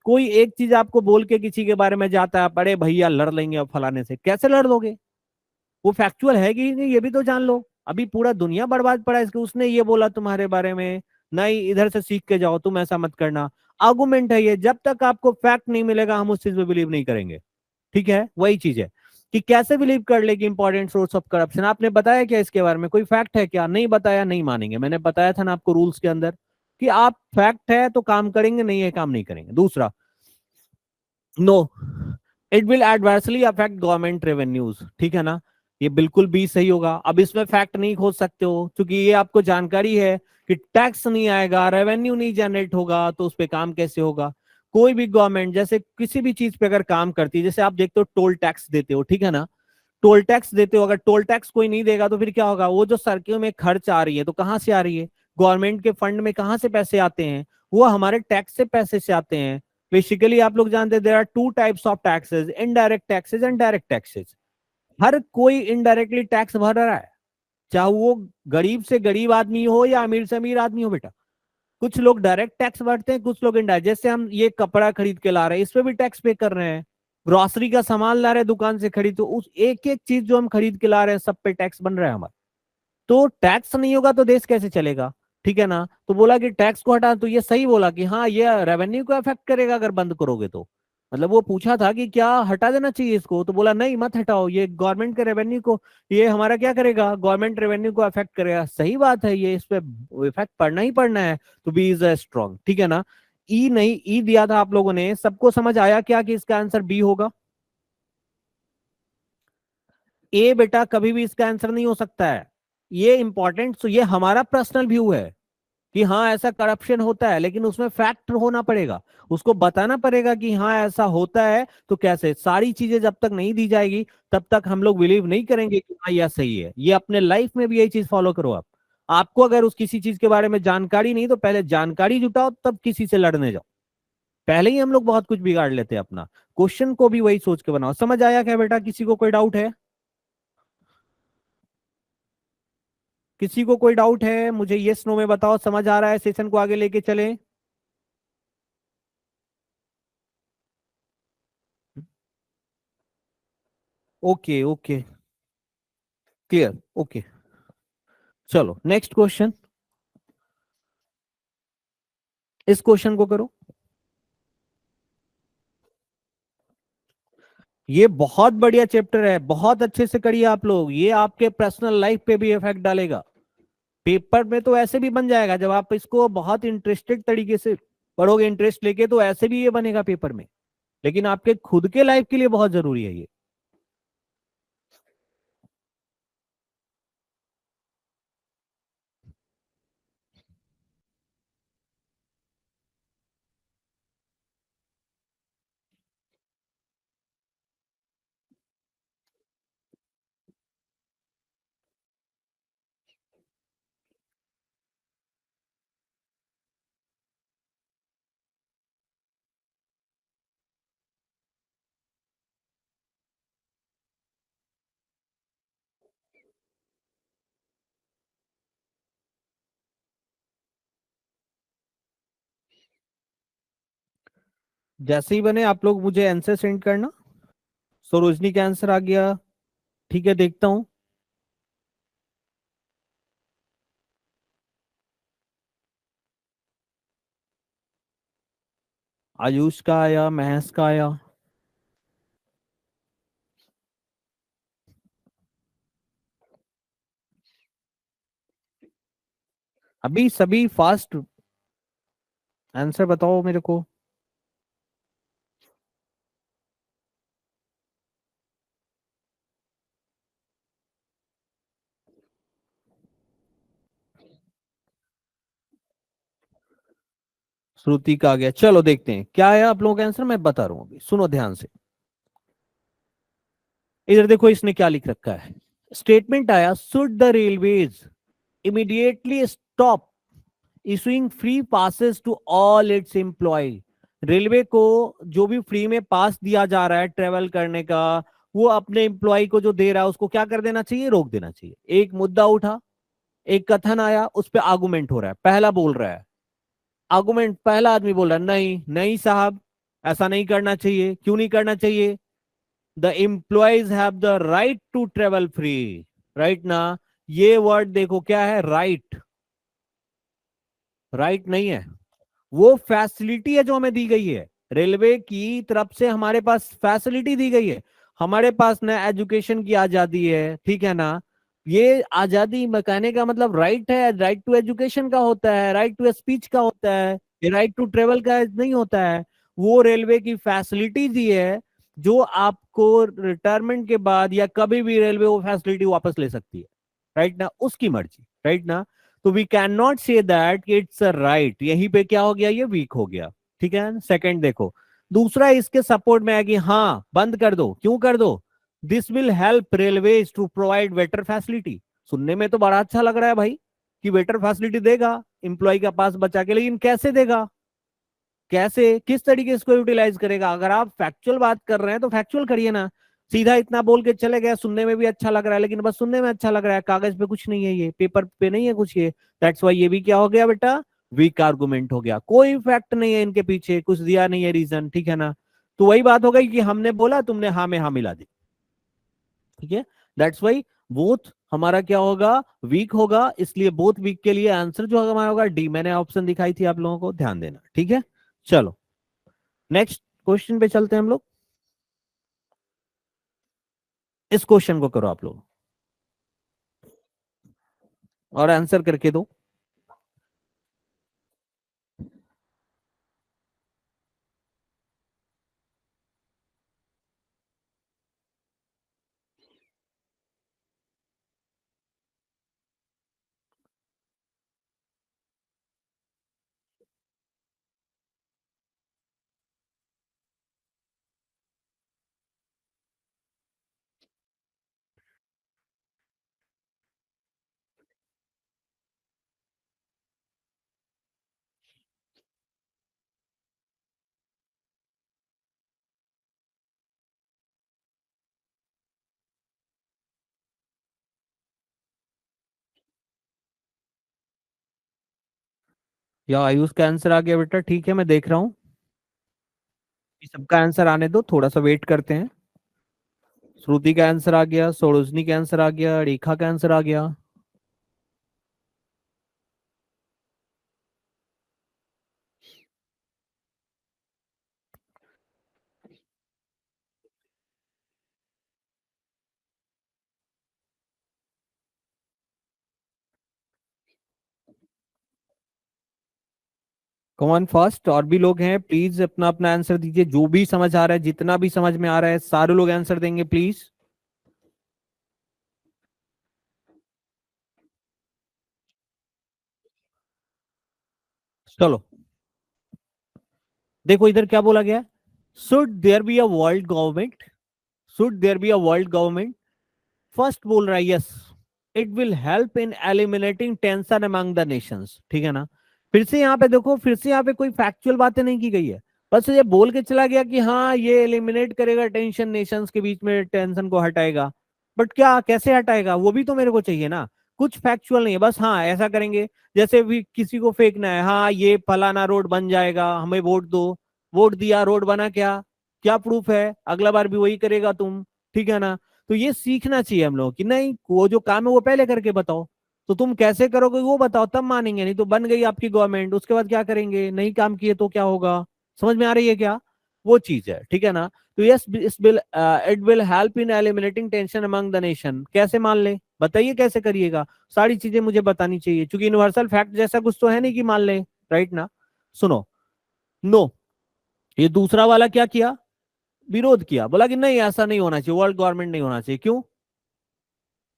कोई एक चीज आपको बोल के किसी के बारे में जाता है, बड़े भैया लड़ लेंगे अब फलाने से, कैसे लड़ लोगे? वो फैक्चुअल है कि नहीं ये भी तो जान लो। अभी पूरा दुनिया बर्बाद पड़ा है इसके, उसने ये बोला तुम्हारे बारे में, नहीं इधर से सीख के जाओ, तुम ऐसा मत करना। आर्गुमेंट है ये, जब तक आपको फैक्ट नहीं मिलेगा हम उस चीज में बिलीव नहीं करेंगे। ठीक है, वही चीज है कि कैसे बिलीव कर ले कि इंपॉर्टेंट सोर्स ऑफ करप्शन। आपने बताया क्या इसके बारे में? कोई फैक्ट है क्या? नहीं बताया, नहीं मानेंगे। मैंने बताया था ना आपको रूल्स के अंदर कि आप फैक्ट है तो काम करेंगे, नहीं है काम नहीं करेंगे। दूसरा, no, it will adversely affect government revenues, ठीक है ना। ये बिल्कुल भी सही होगा। अब इसमें फैक्ट नहीं खोज सकते हो क्योंकि ये आपको जानकारी है कि टैक्स नहीं आएगा, रेवेन्यू नहीं जनरेट होगा, तो उस पर काम कैसे होगा? कोई भी गवर्नमेंट जैसे किसी भी चीज पे अगर काम करती है, जैसे आप देखते हो टोल टैक्स देते हो, ठीक है ना। टोल टैक्स देते हो, अगर टोल टैक्स कोई नहीं देगा तो फिर क्या होगा? वो जो सड़कों में खर्च आ रही है तो कहां से आ रही है? गवर्नमेंट के फंड में कहां से पैसे आते हैं? वो हमारे टैक्स से पैसे से आते हैं। बेसिकली आप लोग जानते हैं there are two types of taxes, indirect taxes and direct taxes. हर कोई इनडायरेक्टली टैक्स भर रहा है, चाहे वो गरीब से गरीब आदमी हो या अमीर से अमीर आदमी हो बेटा। कुछ लोग डायरेक्ट टैक्स भरते हैं, कुछ लोग इनडायरेक्ट। जैसे हम ये कपड़ा खरीद के ला रहे हैं, इस पे भी टैक्स पे कर रहे हैं। ग्रोसरी का सामान ला रहे हैं दुकान से खरीद, तो उस एक एक चीज जो हम खरीद के ला रहे हैं सब पे टैक्स बन रहा है हमारा। तो टैक्स नहीं होगा तो देश कैसे चलेगा? ठीक है ना। तो बोला कि टैक्स को हटा, तो ये सही बोला कि हाँ ये रेवेन्यू को अफेक्ट करेगा अगर बंद करोगे तो। मतलब वो पूछा था कि क्या हटा देना चाहिए इसको, तो बोला नहीं मत हटाओ, ये गवर्नमेंट के रेवेन्यू को, ये हमारा क्या करेगा, गवर्नमेंट रेवेन्यू को अफेक्ट करेगा। सही बात है, ये इस पे इफेक्ट पड़ना ही पड़ना है। तो बी इज स्ट्रॉन्ग, ठीक है ना। ई नहीं, ई दिया था आप लोगों ने, सबको समझ आया क्या कि इसका आंसर बी होगा? ए बेटा कभी भी इसका आंसर नहीं हो सकता है। ये इंपॉर्टेंट, तो ये हमारा पर्सनल व्यू है कि हाँ ऐसा करप्शन होता है, लेकिन उसमें फैक्ट होना पड़ेगा। उसको बताना पड़ेगा कि हाँ ऐसा होता है। तो कैसे, सारी चीजें जब तक नहीं दी जाएगी तब तक हम लोग बिलीव नहीं करेंगे कि हाँ यह सही है। ये अपने लाइफ में भी यही चीज फॉलो करो आप। आपको अगर उस किसी चीज के बारे में जानकारी नहीं, तो पहले जानकारी जुटाओ तब किसी से लड़ने जाओ। पहले ही हम लोग बहुत कुछ बिगाड़ लेते हैं अपना। क्वेश्चन को भी वही सोच के बनाओ। समझ आया क्या बेटा? किसी को कोई डाउट है? किसी को कोई डाउट है? मुझे यस नो में बताओ, समझ आ रहा है? सेशन को आगे लेके चले? Okay okay, clear, okay. चलो नेक्स्ट क्वेश्चन, इस क्वेश्चन को करो। ये बहुत बढ़िया चैप्टर है, बहुत अच्छे से करिए आप लोग। ये आपके पर्सनल लाइफ पे भी इफेक्ट डालेगा। पेपर में तो ऐसे भी बन जाएगा, जब आप इसको बहुत इंटरेस्टेड तरीके से पढ़ोगे, इंटरेस्ट लेके, तो ऐसे भी ये बनेगा पेपर में। लेकिन आपके खुद के लाइफ के लिए बहुत जरूरी है ये। जैसे ही बने आप लोग मुझे आंसर सेंड करना। सरोजनी का आंसर आ गया। ठीक है, देखता हूं। आयुष का आया, महेश का आया। अभी सभी फास्ट आंसर बताओ मेरे को। श्रुति का आ गया। चलो देखते हैं क्या आया आप लोगों का आंसर, मैं बता रहा हूं अभी, सुनो ध्यान से। इधर देखो इसने क्या लिख रखा है। स्टेटमेंट आया, should the railways immediately stop issuing free passes to all its employ. Railway को जो भी फ्री में पास दिया जा रहा है ट्रेवल करने का, वो अपने एम्प्लॉय को जो दे रहा है उसको क्या कर देना चाहिए, रोक देना चाहिए। एक मुद्दा उठा, एक कथन आया, उस पर आर्गुमेंट हो रहा है। पहला बोल रहा है आर्गुमेंट, पहला आदमी बोल रहा है नहीं नहीं साहब, ऐसा नहीं करना चाहिए। क्यों नहीं करना चाहिए? The employees have the right to travel free. Right ना? ये वर्ड देखो क्या है, राइट। राइट नहीं है, वो फैसिलिटी है जो हमें दी गई है। रेलवे की तरफ से हमारे पास फैसिलिटी दी गई है। हमारे पास ना एजुकेशन की आजादी है, ठीक है ना? ये आजादी में कहने का मतलब राइट है, राइट टू एजुकेशन का होता है, राइट टू स्पीच का होता है, ये राइट टू ट्रेवल का नहीं होता है। वो रेलवे की फैसिलिटी दी है, जो आपको रिटायरमेंट के बाद या कभी भी रेलवे वो फैसिलिटी वापस ले सकती है। राइट ना? उसकी मर्जी। राइट ना? तो we can not say that it's a right. यहीं पे क्या हो गया, ये वीक हो गया। ठीक है, सेकंड देखो। दूसरा इसके सपोर्ट में है कि हाँ बंद कर दो। क्यों कर दो? This will help railways to provide better facility. सुनने में तो बड़ा अच्छा लग रहा है भाई, कि बेटर फैसिलिटी देगा एम्प्लॉय का पास बचा के, लेकिन कैसे देगा? कैसे, किस तरीके से इसको यूटिलाइज करेगा? अगर आप फैक्चुअल बात कर रहे हैं तो फैक्चुअल करिए ना। सीधा इतना बोल के चले गए, सुनने में भी अच्छा लग रहा है, लेकिन बस सुनने में अच्छा लग रहा है, कागज पे कुछ नहीं है, ये पेपर पे नहीं है कुछ ये। दैट्स वाई ये भी क्या हो गया बेटा, वीक आर्गुमेंट हो गया। कोई फैक्ट नहीं है इनके पीछे, कुछ दिया नहीं है रीजन। ठीक है ना? तो वही बात हो गई कि हमने बोला, तुमने हाँ में हाँ मिला दी। ठीक है, दैट्स वाई बोथ हमारा क्या होगा, वीक होगा। इसलिए बोथ वीक के लिए आंसर जो हमारा होगा डी। मैंने ऑप्शन दिखाई थी आप लोगों को, ध्यान देना। ठीक है, चलो नेक्स्ट क्वेश्चन पे चलते हैं हम लोग। इस क्वेश्चन को करो आप लोग और आंसर करके दो। या आयुष का आंसर आ गया बेटा, ठीक है मैं देख रहा हूँ। सबका आंसर आने दो, थोड़ा सा वेट करते हैं। श्रुति का आंसर आ गया, सरोजनी का आंसर आ गया, रेखा का आंसर आ गया। कौन फर्स्ट? और भी लोग हैं, प्लीज अपना अपना आंसर दीजिए। जो भी समझ आ रहा है, जितना भी समझ में आ रहा है, सारे लोग आंसर देंगे प्लीज। चलो देखो इधर क्या बोला गया, should there be a world government. Should there be a world government. First बोल रहा है yes, it will help in eliminating tension among the nations. ठीक है ना? फिर से यहाँ पे देखो, फिर से यहाँ पे कोई फैक्चुअल बातें नहीं की गई है। बस ये बोल के चला गया कि हाँ ये एलिमिनेट करेगा टेंशन, नेशंस के बीच में टेंशन को हटाएगा। बट क्या, कैसे हटाएगा, वो भी तो मेरे को चाहिए ना। कुछ फैक्चुअल नहीं है, बस हाँ ऐसा करेंगे। जैसे भी किसी को फेंकना है, हाँ ये फलाना रोड बन जाएगा, हमें वोट दो, वोट दिया, रोड बना, क्या क्या प्रूफ है? अगला बार भी वही करेगा तुम, ठीक है ना? तो ये सीखना चाहिए हम लोग कि नहीं, वो जो काम है वो पहले करके बताओ, तो तुम कैसे करोगे वो बताओ, तब मानेंगे। नहीं तो बन गई आपकी गवर्नमेंट, उसके बाद क्या करेंगे? नहीं काम किए तो क्या होगा? समझ में आ रही है क्या? वो चीज है, ठीक है ना? तो yes, it will help in eliminating tension among the nation. कैसे मान ले? बताइए कैसे करिएगा? सारी चीजें मुझे बतानी चाहिए, क्योंकि यूनिवर्सल फैक्ट जैसा कुछ तो है नहीं कि मान ले, राइट ना? सुनो, नो, ये दूसरा वाला क्या किया? विरोध किया, बोला कि नहीं ऐसा नहीं होना चाहिए, वर्ल्ड गवर्नमेंट नहीं होना चाहिए। क्यों?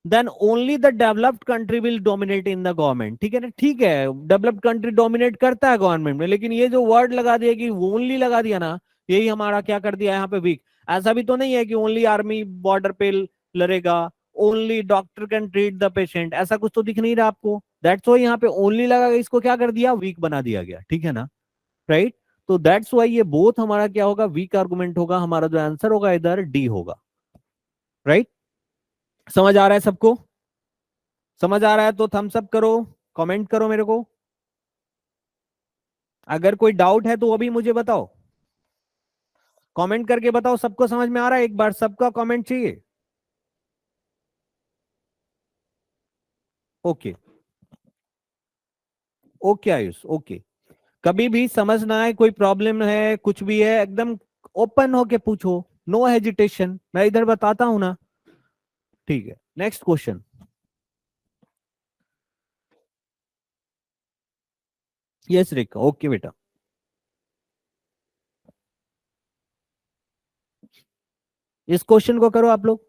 Then only the developed country will dominate in the government. ठीक है ना? ठीक है, डेवलप्ड कंट्री डोमिनेट करता है गवर्नमेंट में, लेकिन ये जो वर्ड लगा दिया कि ओनली लगा दिया ना, यही हमारा क्या कर दिया यहाँ पे? वीक। ऐसा भी तो नहीं है कि ओनली आर्मी बॉर्डर पे लड़ेगा, only doctor can treat the patient, ऐसा कुछ तो दिख नहीं रहा आपको। दैट्स वाई यहाँ पे ओनली लगा, इसको क्या कर दिया? वीक बना दिया गया, ठीक है ना? राइट? तो दैट्स वाई ये बोथ हमारा क्या होगा? वीक आर्गुमेंट होगा। हमारा जो आंसर होगा इधर डी होगा। राइट? समझ आ रहा है सबको? समझ आ रहा है तो थम्स अप करो, कमेंट करो मेरे को। अगर कोई डाउट है तो वो भी मुझे बताओ, कमेंट करके बताओ। सबको समझ में आ रहा है? एक बार सबका कमेंट चाहिए। Okay, okay Ayush, okay. कभी भी समझना है, कोई प्रॉब्लम है, कुछ भी है, एकदम ओपन होके पूछो, नो हेजिटेशन, मैं इधर बताता हूं ना। ठीक है, नेक्स्ट क्वेश्चन। यस रेखा, ओके बेटा। इस क्वेश्चन को करो आप लोग।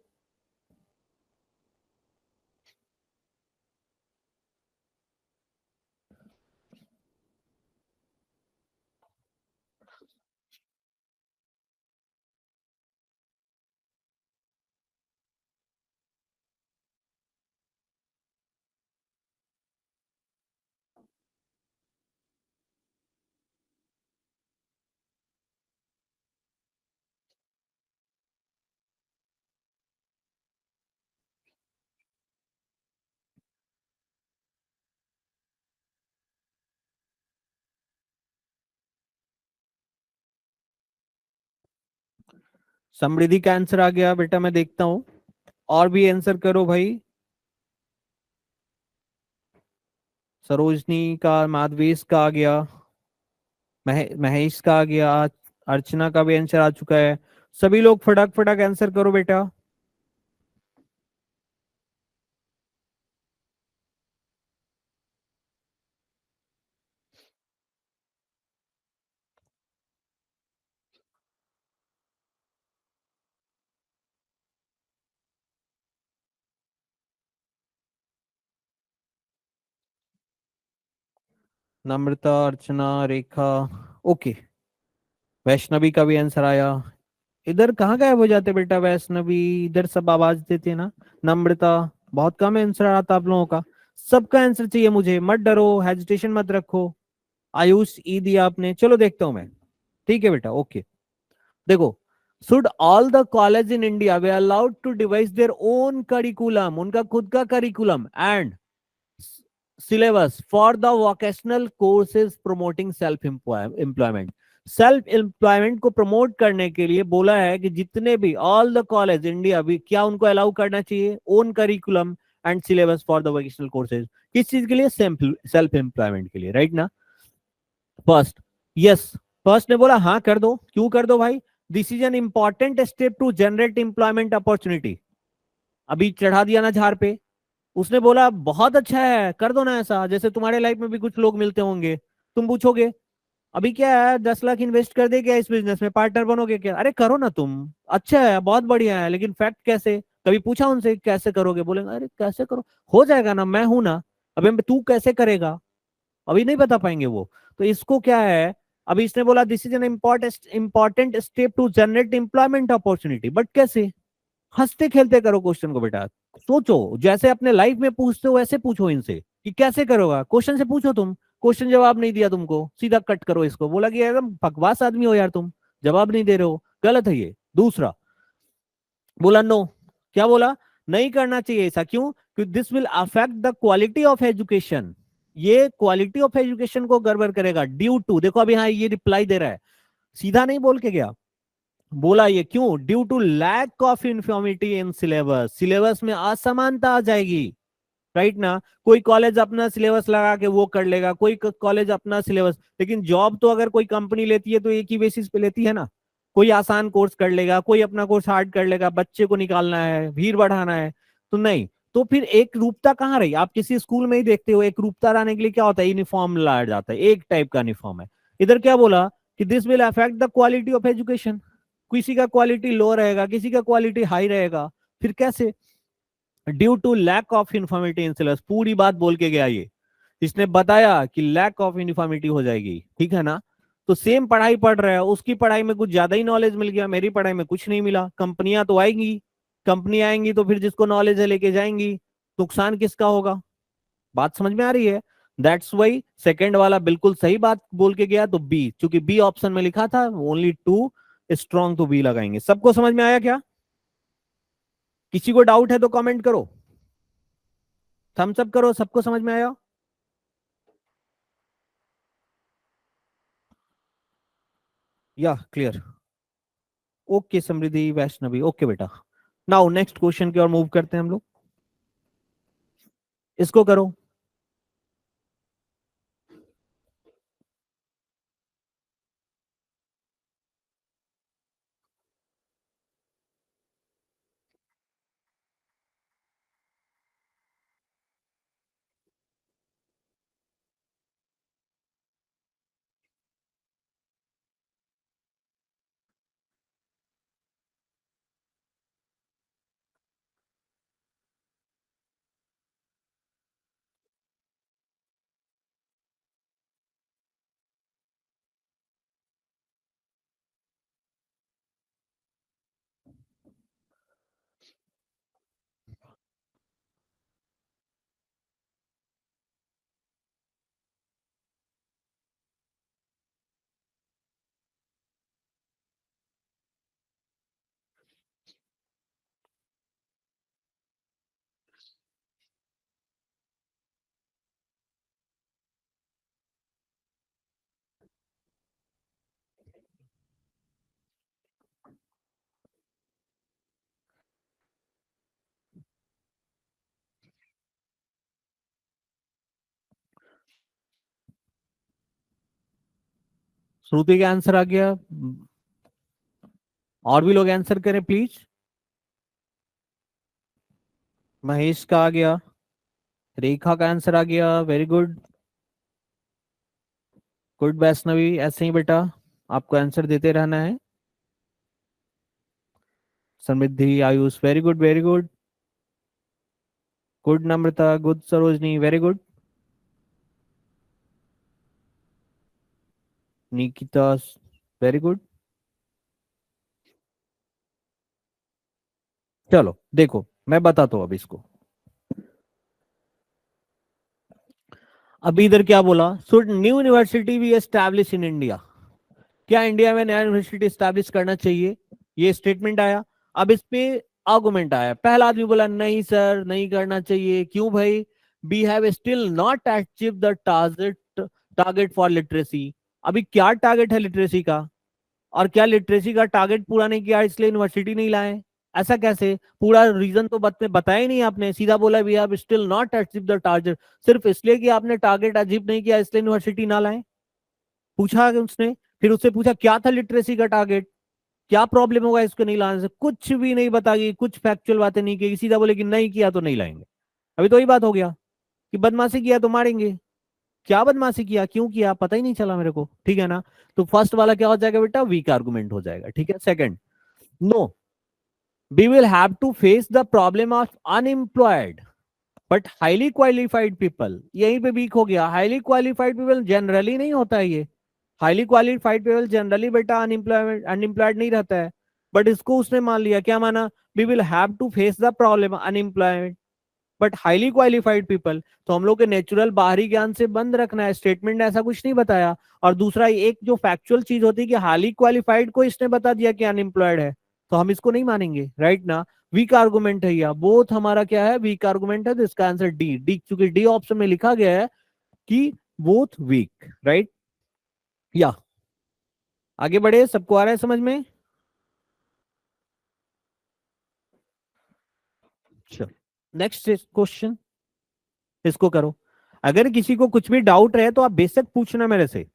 समृद्धि का आंसर आ गया बेटा, मैं देखता हूं। और भी आंसर करो भाई। सरोजनी का, माधवेश का आ गया, महेश का आ गया, अर्चना का भी आंसर आ चुका है। सभी लोग फटाक फटाक आंसर करो बेटा। नम्रता, अर्चना, रेखा, ओके। वैष्णवी का भी आंसर आया। इधर कहाँ गायब हो जाते बेटा वैष्णवी? इधर सब आवाज देते ना। नम्रता, बहुत कम आंसर आता आप लोगों का। सबका आंसर चाहिए मुझे, मत डरो, हेजिटेशन मत रखो। आयुष, ई दिया आपने, चलो देखता हूं मैं। ठीक है बेटा, ओके। देखो, should all the college in India be allowed to devise their own curriculum, उनका खुद का curriculum and syllabus for the vocational courses promoting self employment. Self employment को प्रमोट करने के लिए बोला है कि जितने भी ऑल द कॉलेज इंडिया भी क्या उनको अलाउ करना चाहिए? Own curriculum and syllabus for the vocational courses. किस चीज के लिए? सेल्फ एम्प्लॉयमेंट के लिए, राइट ना? फर्स्ट, यस, फर्स्ट ने बोला हाँ कर दो। क्यों कर दो भाई? This is an important step to generate employment opportunity. अभी चढ़ा दिया ना झाड़ पे। उसने बोला बहुत अच्छा है, कर दो ना ऐसा। जैसे तुम्हारे लाइफ में भी कुछ लोग मिलते होंगे, तुम पूछोगे अभी क्या है, 10 लाख इन्वेस्ट कर दे क्या इस बिजनेस में, पार्टनर बनोगे क्या? अरे करो ना तुम, अच्छा है, बहुत बढ़िया है, लेकिन फैक्ट कैसे? कभी पूछा उनसे कैसे करोगे? बोलेंगे अरे कैसे करो, हो जाएगा ना, मैं हूं ना। अबे तू कैसे करेगा? अभी नहीं बता पाएंगे वो। तो इसको क्या है, अभी इसने बोला this is an important step to generate employment opportunity, but कैसे? हंसते खेलते करो क्वेश्चन को बेटा। सोचो, जैसे अपने लाइफ में पूछते हो वैसे पूछो इनसे कि कैसे करोगा। क्वेश्चन से पूछो तुम, क्वेश्चन जवाब नहीं दिया तुमको, सीधा कट करो इसको। बोला कि एकदम बकवास आदमी हो यार तुम, जवाब नहीं दे रहे हो, गलत है ये। दूसरा, बोला नो। क्या बोला? नहीं करना चाहिए ऐसा। क्यों? क्योंकि this will affect the quality of education. ये क्वालिटी ऑफ एजुकेशन को गड़बड़ करेगा। ड्यू टू, देखो अभी हाँ ये रिप्लाई दे रहा है, सीधा नहीं बोल के गया, बोला ये क्यों, due to lack of uniformity in syllabus, syllabus में असमानता आ जाएगी, राइट ना। कोई कॉलेज अपना सिलेबस लगा के वो कर लेगा, कोई कॉलेज अपना सिलेबस, लेकिन जॉब तो अगर कोई कंपनी लेती है तो एक ही बेसिस पे लेती है ना। कोई आसान कोर्स कर लेगा, कोई अपना कोर्स हार्ड कर लेगा, बच्चे को निकालना है, भीड़ बढ़ाना है, तो नहीं। तो फिर एक रूपता कहाँ रही, आप किसी स्कूल में ही देखते हो, एक रूपता लाने के लिए क्या होता है, यूनिफॉर्म लाया जाता है, एक टाइप का यूनिफॉर्म है। इधर क्या बोला कि this will affect the quality of education, किसी का क्वालिटी लो रहेगा, किसी का क्वालिटी हाई रहेगा, फिर कैसे, due to lack of uniformity in syllabus, पूरी बात बोल के गया ये, इसने बताया कि लैक ऑफ यूनिफॉर्मिटी हो जाएगी, ठीक है ना। तो सेम पढ़ाई पढ़ रहा है, उसकी पढ़ाई में कुछ ज्यादा ही नॉलेज मिल गया, मेरी पढ़ाई में कुछ नहीं मिला, कंपनियां तो आएंगी, कंपनी आएंगी तो फिर जिसको नॉलेज है लेके जाएंगी, नुकसान किसका होगा, बात समझ में आ रही है। दैट्स वाई सेकंड वाला बिल्कुल सही बात बोल के गया, तो बी, चूंकि बी ऑप्शन में लिखा था ओनली टू स्ट्रॉन्ग, तो बी लगाएंगे। सबको समझ में आया क्या, किसी को डाउट है तो कमेंट करो, थम्स अप करो, सबको समझ में आया। या क्लियर, ओके समृद्धि वैष्णवी, ओके बेटा। नाउ नेक्स्ट क्वेश्चन की ओर मूव करते हैं हम लोग, इसको करो। श्रुति का आंसर आ गया, और भी लोग आंसर करें प्लीज। महेश का आ गया, रेखा का आंसर आ गया, वेरी गुड, गुड वैष्णवी, ऐसे ही बेटा आपको आंसर देते रहना है। Samriddhi, Ayush, very good very good, good Namrata, good Sarojini, very good, Nikita, very good. चलो देखो मैं बताता हूँ अब इसको, अभी इधर क्या बोला, should new university B establish in India, क्या इंडिया में नया यूनिवर्सिटी स्टैब्लिश करना चाहिए, ये स्टेटमेंट आया। अब इस पे आर्गुमेंट आया, पहला आदमी बोला नहीं सर नहीं करना चाहिए, क्यों भाई, we have still not achieve the target, target for literacy, अभी क्या टारगेट है लिटरेसी का, और क्या लिटरेसी का टारगेट पूरा नहीं किया इसलिए यूनिवर्सिटी नहीं लाए, ऐसा कैसे, पूरा रीजन तो बताया ही नहीं आपने, सीधा बोला we have still not achieve the target, सिर्फ इसलिए कि आपने टारगेट अचीव नहीं किया इसलिए यूनिवर्सिटी ना लाए, पूछा कि उसने, फिर उससे पूछा क्या था लिटरेसी का टारगेट, क्या प्रॉब्लम होगा इसको नहीं लाने से, कुछ भी नहीं बताई, कुछ फैक्चुअल बातें नहीं की, सीधा बोले कि नहीं किया तो नहीं लाएंगे। अभी तो वही बात हो गया कि बदमाशी किया तो मारेंगे, क्या बदमाशी किया क्यों किया पता ही नहीं चला मेरे को, ठीक है ना। तो फर्स्ट वाला क्या हो जाएगा बेटा, वीक आर्गुमेंट हो जाएगा, ठीक है। Second, no, we will have to face the problem of unemployed but highly qualified people, यहीं पे वीक हो गया, हाईली क्वालिफाइड पीपल जनरली नहीं होता है ये, हाईली क्वालिफाइड पीपल जनरली बेटा अनएम्प्लॉयमेंट अनएम्प्लॉयड नहीं रहता है, बट इसको उसने मान लिया, क्या माना, we will have to face the problem unemployment but highly qualified people, तो हम लोग के नेचुरल बाहरी ज्ञान से बंद रखना है, स्टेटमेंट ने ऐसा कुछ नहीं बताया। और दूसरा एक जो फैक्चुअल चीज होती है कि हाईली क्वालिफाइड को इसने बता दिया कि अनएम्प्लॉयड है, तो हम इसको नहीं मानेंगे, राइट ना। वीक आर्गुमेंट है, या बोथ हमारा क्या है, वीक आर्गुमेंट है, तो इसका आंसर डी, डी चूंकि डी ऑप्शन में लिखा गया है कि बोथ वीक, राइट। या आगे बढ़े, सबको आ रहा है समझ में? चलो, नेक्स्ट क्वेश्चन, इसको करो। अगर किसी को कुछ भी डाउट रहे तो आप बेशक पूछना मेरे से।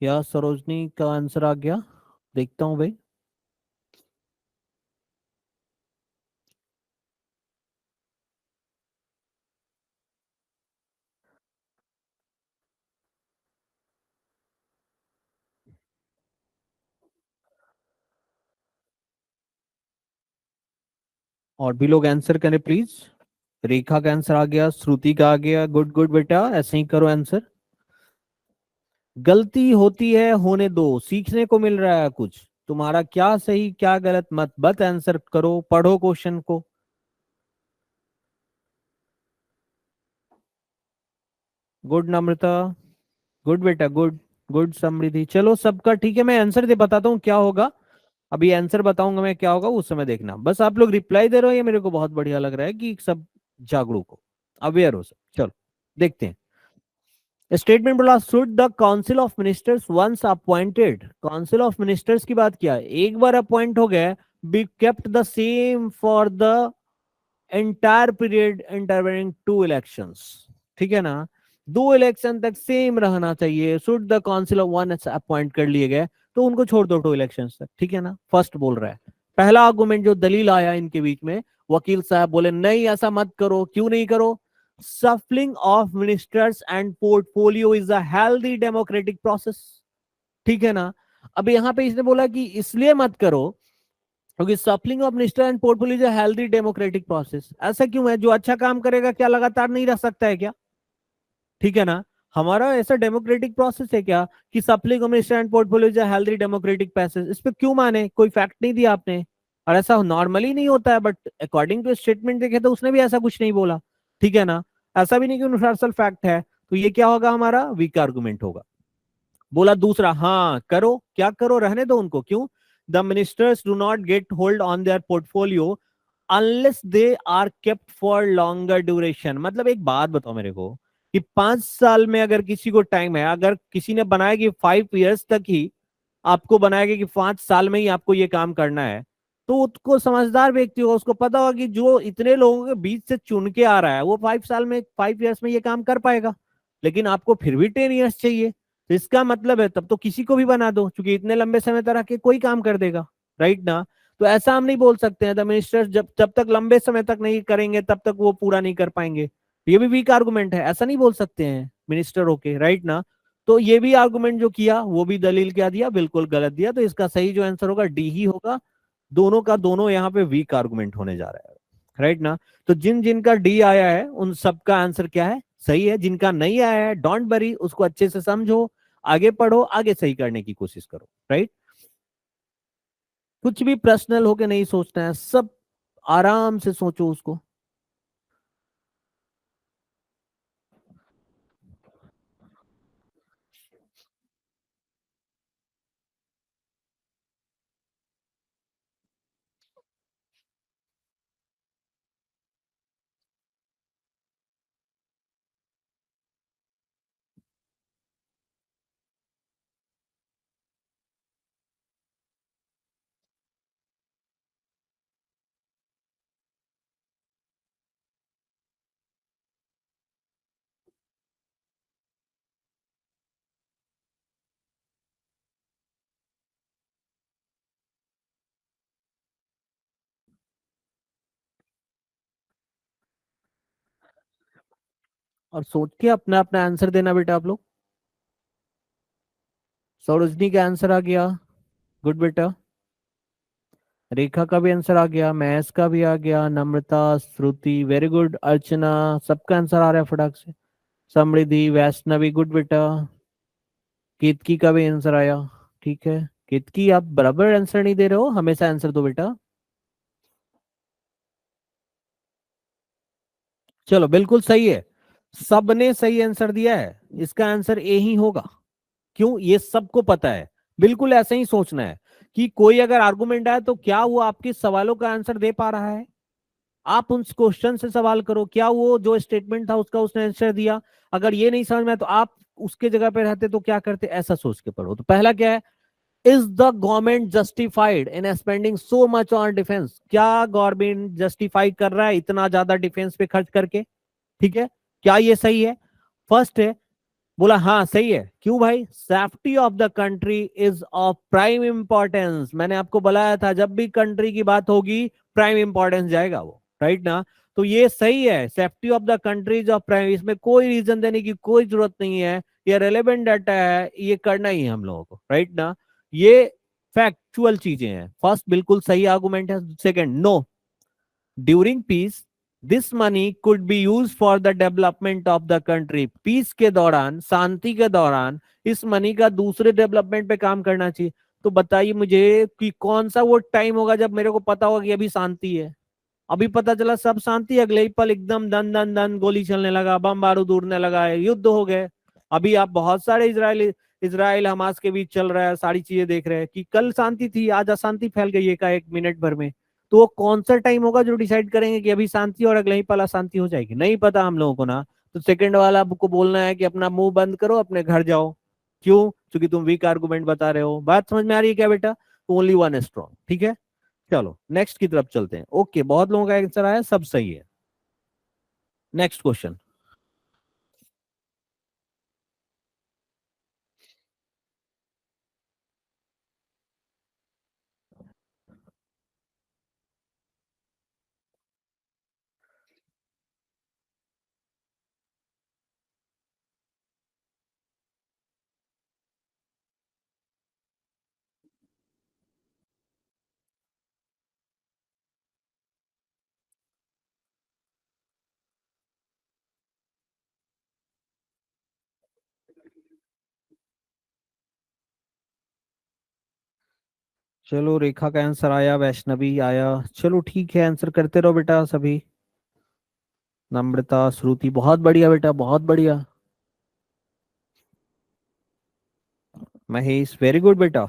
या सरोजनी का आंसर आ गया? देखता हूं भाई। और भी लोग आंसर करें प्लीज। रेखा का आंसर आ गया, श्रुति का आ गया, गुड गुड बेटा, ऐसे ही करो आंसर। गलती होती है, होने दो, सीखने को मिल रहा है कुछ। तुम्हारा क्या सही क्या गलत मत बत आंसर करो, पढ़ो क्वेश्चन को। गुड नम्रता, गुड बेटा, गुड। गुड समृद्धि, चलो सबका ठीक है। मैं आंसर दे बताता हूँ क्या होगा। अभी आंसर बताऊंगा मैं क्या होगा, उस समय देखना। बस आप लोग रिप्लाई दे रहे हो, ये मेरे को बहुत बढ़िया लग रहा है कि सब जागरूक हो, अवेयर हो सब। चलो देखते हैं। स्टेटमेंट बोला, should the council of ministers once appointed, council of ministers की बात किया, एक बार अपॉइंट हो गए, be kept the same for the entire period intervening two elections. ठीक है ना, दो इलेक्शन तक सेम रहना चाहिए। Should the council of one appoint कर लिए गए तो उनको छोड़ दो टू इलेक्शंस तक। ठीक है ना, फर्स्ट बोल रहा है। पहला आर्गुमेंट जो दलील आया इनके बीच में, वकील साहब बोले नहीं ऐसा मत करो। क्यों नहीं करो? सफलिंग of ministers and portfolio is a healthy democratic process. ठीक है ना। अब यहां पे इसने बोला कि इसलिए मत करो क्योंकि सफलिंग of minister and portfolio is a healthy democratic process. ऐसा क्यों है? जो अच्छा काम करेगा क्या लगातार नहीं रह सकता है क्या? ठीक है ना। हमारा ऐसा डेमोक्रेटिक प्रोसेस है क्या कि सप्लिंग and portfolio healthy democratic process? इस पे क्यों माने? कोई फैक्ट नहीं दिया आपने। और ऐसा नॉर्मली नहीं होता है, बट अकॉर्डिंग टू स्टेटमेंट देखे तो उसने भी ऐसा कुछ नहीं बोला। ठीक है ना। ऐसा भी नहीं कि यूनिवर्सल फैक्ट है। तो ये क्या होगा? हमारा वीक आर्गुमेंट होगा। बोला दूसरा, हाँ करो, क्या करो, रहने दो उनको। क्यों? The ministers do not get hold on their portfolio unless they are kept for longer duration. मतलब एक बात बताओ मेरे को, कि 5 साल में अगर किसी को टाइम है, अगर किसी ने बनाया कि 5 इयर्स तक ही आपको बनाएगा, कि 5 साल में ही आपको ये काम करना है, तो उसको समझदार व्यक्ति होगा, उसको पता होगा कि जो इतने लोगों के बीच से चुन के आ रहा है वो 5 साल में, 5 इयर्स में ये काम कर पाएगा। लेकिन आपको फिर भी 10 इयर्स चाहिए। तो इसका मतलब है तब तो किसी को भी बना दो, क्योंकि इतने लंबे समय तक के कोई काम कर देगा। राइट ना। तो ऐसा हम नहीं बोल सकते हैं द मिनिस्टर्स जब जब तक लंबे समय तक नहीं करेंगे तब तक वो पूरा नहीं कर पाएंगे। ये भी वीक आर्गुमेंट है, ऐसा नहीं बोल सकते हैं मिनिस्टर होके। राइट ना। तो ये भी आर्गुमेंट जो किया वो भी दलील क्या दिया, बिल्कुल गलत दिया। तो इसका सही जो आंसर होगा डी ही होगा। दोनों का दोनों यहाँ पे वीक आर्गुमेंट होने जा रहा है। राइट ना। तो जिन जिनका डी आया है उन सबका आंसर क्या है? सही है। जिनका नहीं आया है डोंट वरी, उसको अच्छे से समझो, आगे पढ़ो, आगे सही करने की कोशिश करो। राइट। कुछ भी पर्सनल होके नहीं सोचना है, सब आराम से सोचो उसको। और सोच के अपना अपना आंसर देना बेटा आप लोग। सरोजनी का आंसर आ गया, गुड बेटा। रेखा का भी आंसर आ गया, महेश का भी आ गया, नम्रता, श्रुति वेरी गुड, अर्चना, सबका आंसर आ रहा है फटाक से। समृद्धि, वैष्णवी गुड बेटा। केतकी का भी आंसर आया, ठीक है। केतकी आप बराबर आंसर नहीं दे रहे हो, हमेशा आंसर दो बेटा। चलो बिल्कुल सही है, सबने सही आंसर दिया है, इसका आंसर ए ही होगा। क्यों, ये सबको पता है। बिल्कुल ऐसे ही सोचना है कि कोई अगर आर्गुमेंट आए तो क्या वो आपके सवालों का आंसर दे पा रहा है। आप उस क्वेश्चन से सवाल करो, क्या वो जो स्टेटमेंट था उसका उसने आंसर दिया। अगर ये नहीं समझ में आया तो आप उसके जगह पे रहते तो क्या करते, ऐसा सोच के पढ़ो। तो पहला क्या है, is the government justified in spending so much on defence, क्या गवर्नमेंट जस्टिफाई कर रहा है इतना ज्यादा डिफेंस पे खर्च करके, ठीक है। क्या ये सही है, फर्स्ट है, बोला हाँ सही है। क्यों भाई, safety of the country is of prime importance, मैंने आपको बताया था जब भी कंट्री की बात होगी प्राइम इंपॉर्टेंस जाएगा वो, राइट ना। तो ये सही है, safety of the country is of prime, इसमें कोई रीजन देने की कोई जरूरत नहीं है, ये रेलेवेंट डाटा है, ये करना ही है हम लोगों को, राइट ना। ये फैक्चुअल चीजें हैं, फर्स्ट बिल्कुल सही आर्गुमेंट है। Second, no, during peace this money could be use for the development of the country, peace के दौरान, शांति के दौरान इस मनी का दूसरे डेवलपमेंट पे काम करना चाहिए। तो बताइए मुझे कि कौन सा वो टाइम होगा जब मेरे को पता होगा कि अभी शांति है। अभी पता चला सब शांति, अगले ही पल एकदम दन दन दन गोली चलने लगा, बम बारूद उड़ने लगा है, युद्ध हो गए। अभी आप बहुत सारे इजराइल इजराइल हमास के बीच चल रहा है, सारी चीजें देख रहे हैं कि कल शांति थी आज अशांति फैल गई है का एक मिनट भर में। तो वो कौन सा टाइम होगा जो डिसाइड करेंगे कि अभी शांति और अगले ही पल अशांति हो जाएगी, नहीं पता हम लोगों को ना। तो सेकंड वाला आपको बोलना है कि अपना मुंह बंद करो, अपने घर जाओ। क्यों, क्योंकि तुम वीक आर्गुमेंट बता रहे हो। बात समझ में आ रही है क्या बेटा, ओनली वन स्ट्रॉन्ग, ठीक है। चलो नेक्स्ट की तरफ चलते हैं। ओके, बहुत लोगों का आंसर आया, सब सही है। Next question. चलो रेखा का आंसर आया, वैष्णवी आया, चलो ठीक है, आंसर करते रहो बेटा सभी। नम्रता, श्रुति, बहुत बढ़िया बेटा, बहुत बढ़िया। महेश, वेरी गुड बेटा।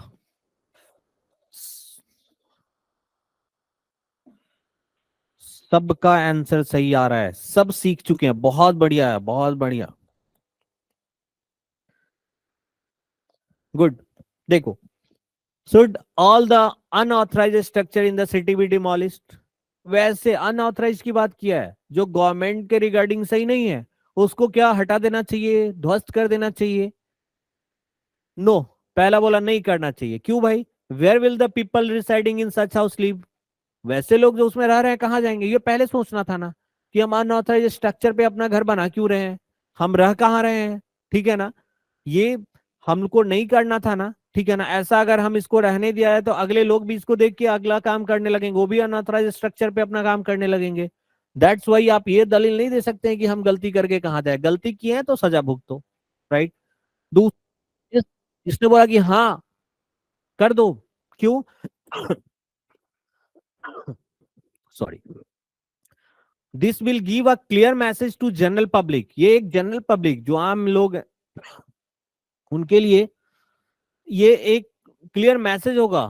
सबका आंसर सही आ रहा है, सब सीख चुके हैं, बहुत बढ़िया है, बहुत बढ़िया, गुड। देखो, should all the unauthorised structure in the city be demolished, वैसे अनऑथराइज की बात किया है, जो गवर्नमेंट के रिगार्डिंग सही नहीं है उसको क्या हटा देना चाहिए, ध्वस्त कर देना चाहिए। नो, पहला बोला नहीं करना चाहिए। क्यों भाई, where will the people residing in such house live, वैसे लोग जो उसमें रह रहे हैं कहाँ जाएंगे, ये पहले सोचना था ना कि हम अनऑथराइज स्ट्रक्चर पे अपना घर बना क्यों रहे हैं, हम रह कहाँ रहे हैं, ठीक है ना। ये हमको नहीं करना था ना, ठीक है ना। ऐसा अगर हम इसको रहने दिया है तो अगले लोग भी इसको देख के अगला काम करने लगेंगे, वो भी अनऑथराइज स्ट्रक्चर पे अपना काम करने लगेंगे। दैट्स वाई आप ये दलील नहीं दे सकते हैं कि हम गलती करके कहाँ जाए, गलती किए हैं तो सजा भुगतो, राइट। दूसरा, इसने बोला कि हाँ कर दो। क्यों, sorry, this will give a clear message to general public, ये एक जनरल पब्लिक जो आम लोग हैं, उनके लिए ये एक क्लियर मैसेज होगा।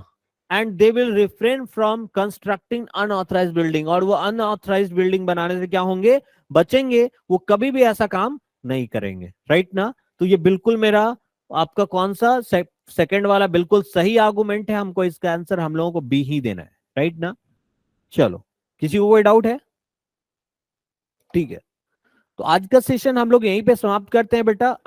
And they will refrain from constructing unauthorised building, और वो अनऑथराइज बिल्डिंग बनाने से क्या होंगे, बचेंगे, वो कभी भी ऐसा काम नहीं करेंगे, राइट ना। तो ये बिल्कुल मेरा आपका कौन सा सेकंड वाला बिल्कुल सही आर्गुमेंट है, हमको इसका आंसर हम लोगों को बी ही देना है, राइट ना। चलो, किसी को कोई डाउट है, ठीक है। तो आज का सेशन हम लोग यहीं पे समाप्त करते हैं बेटा।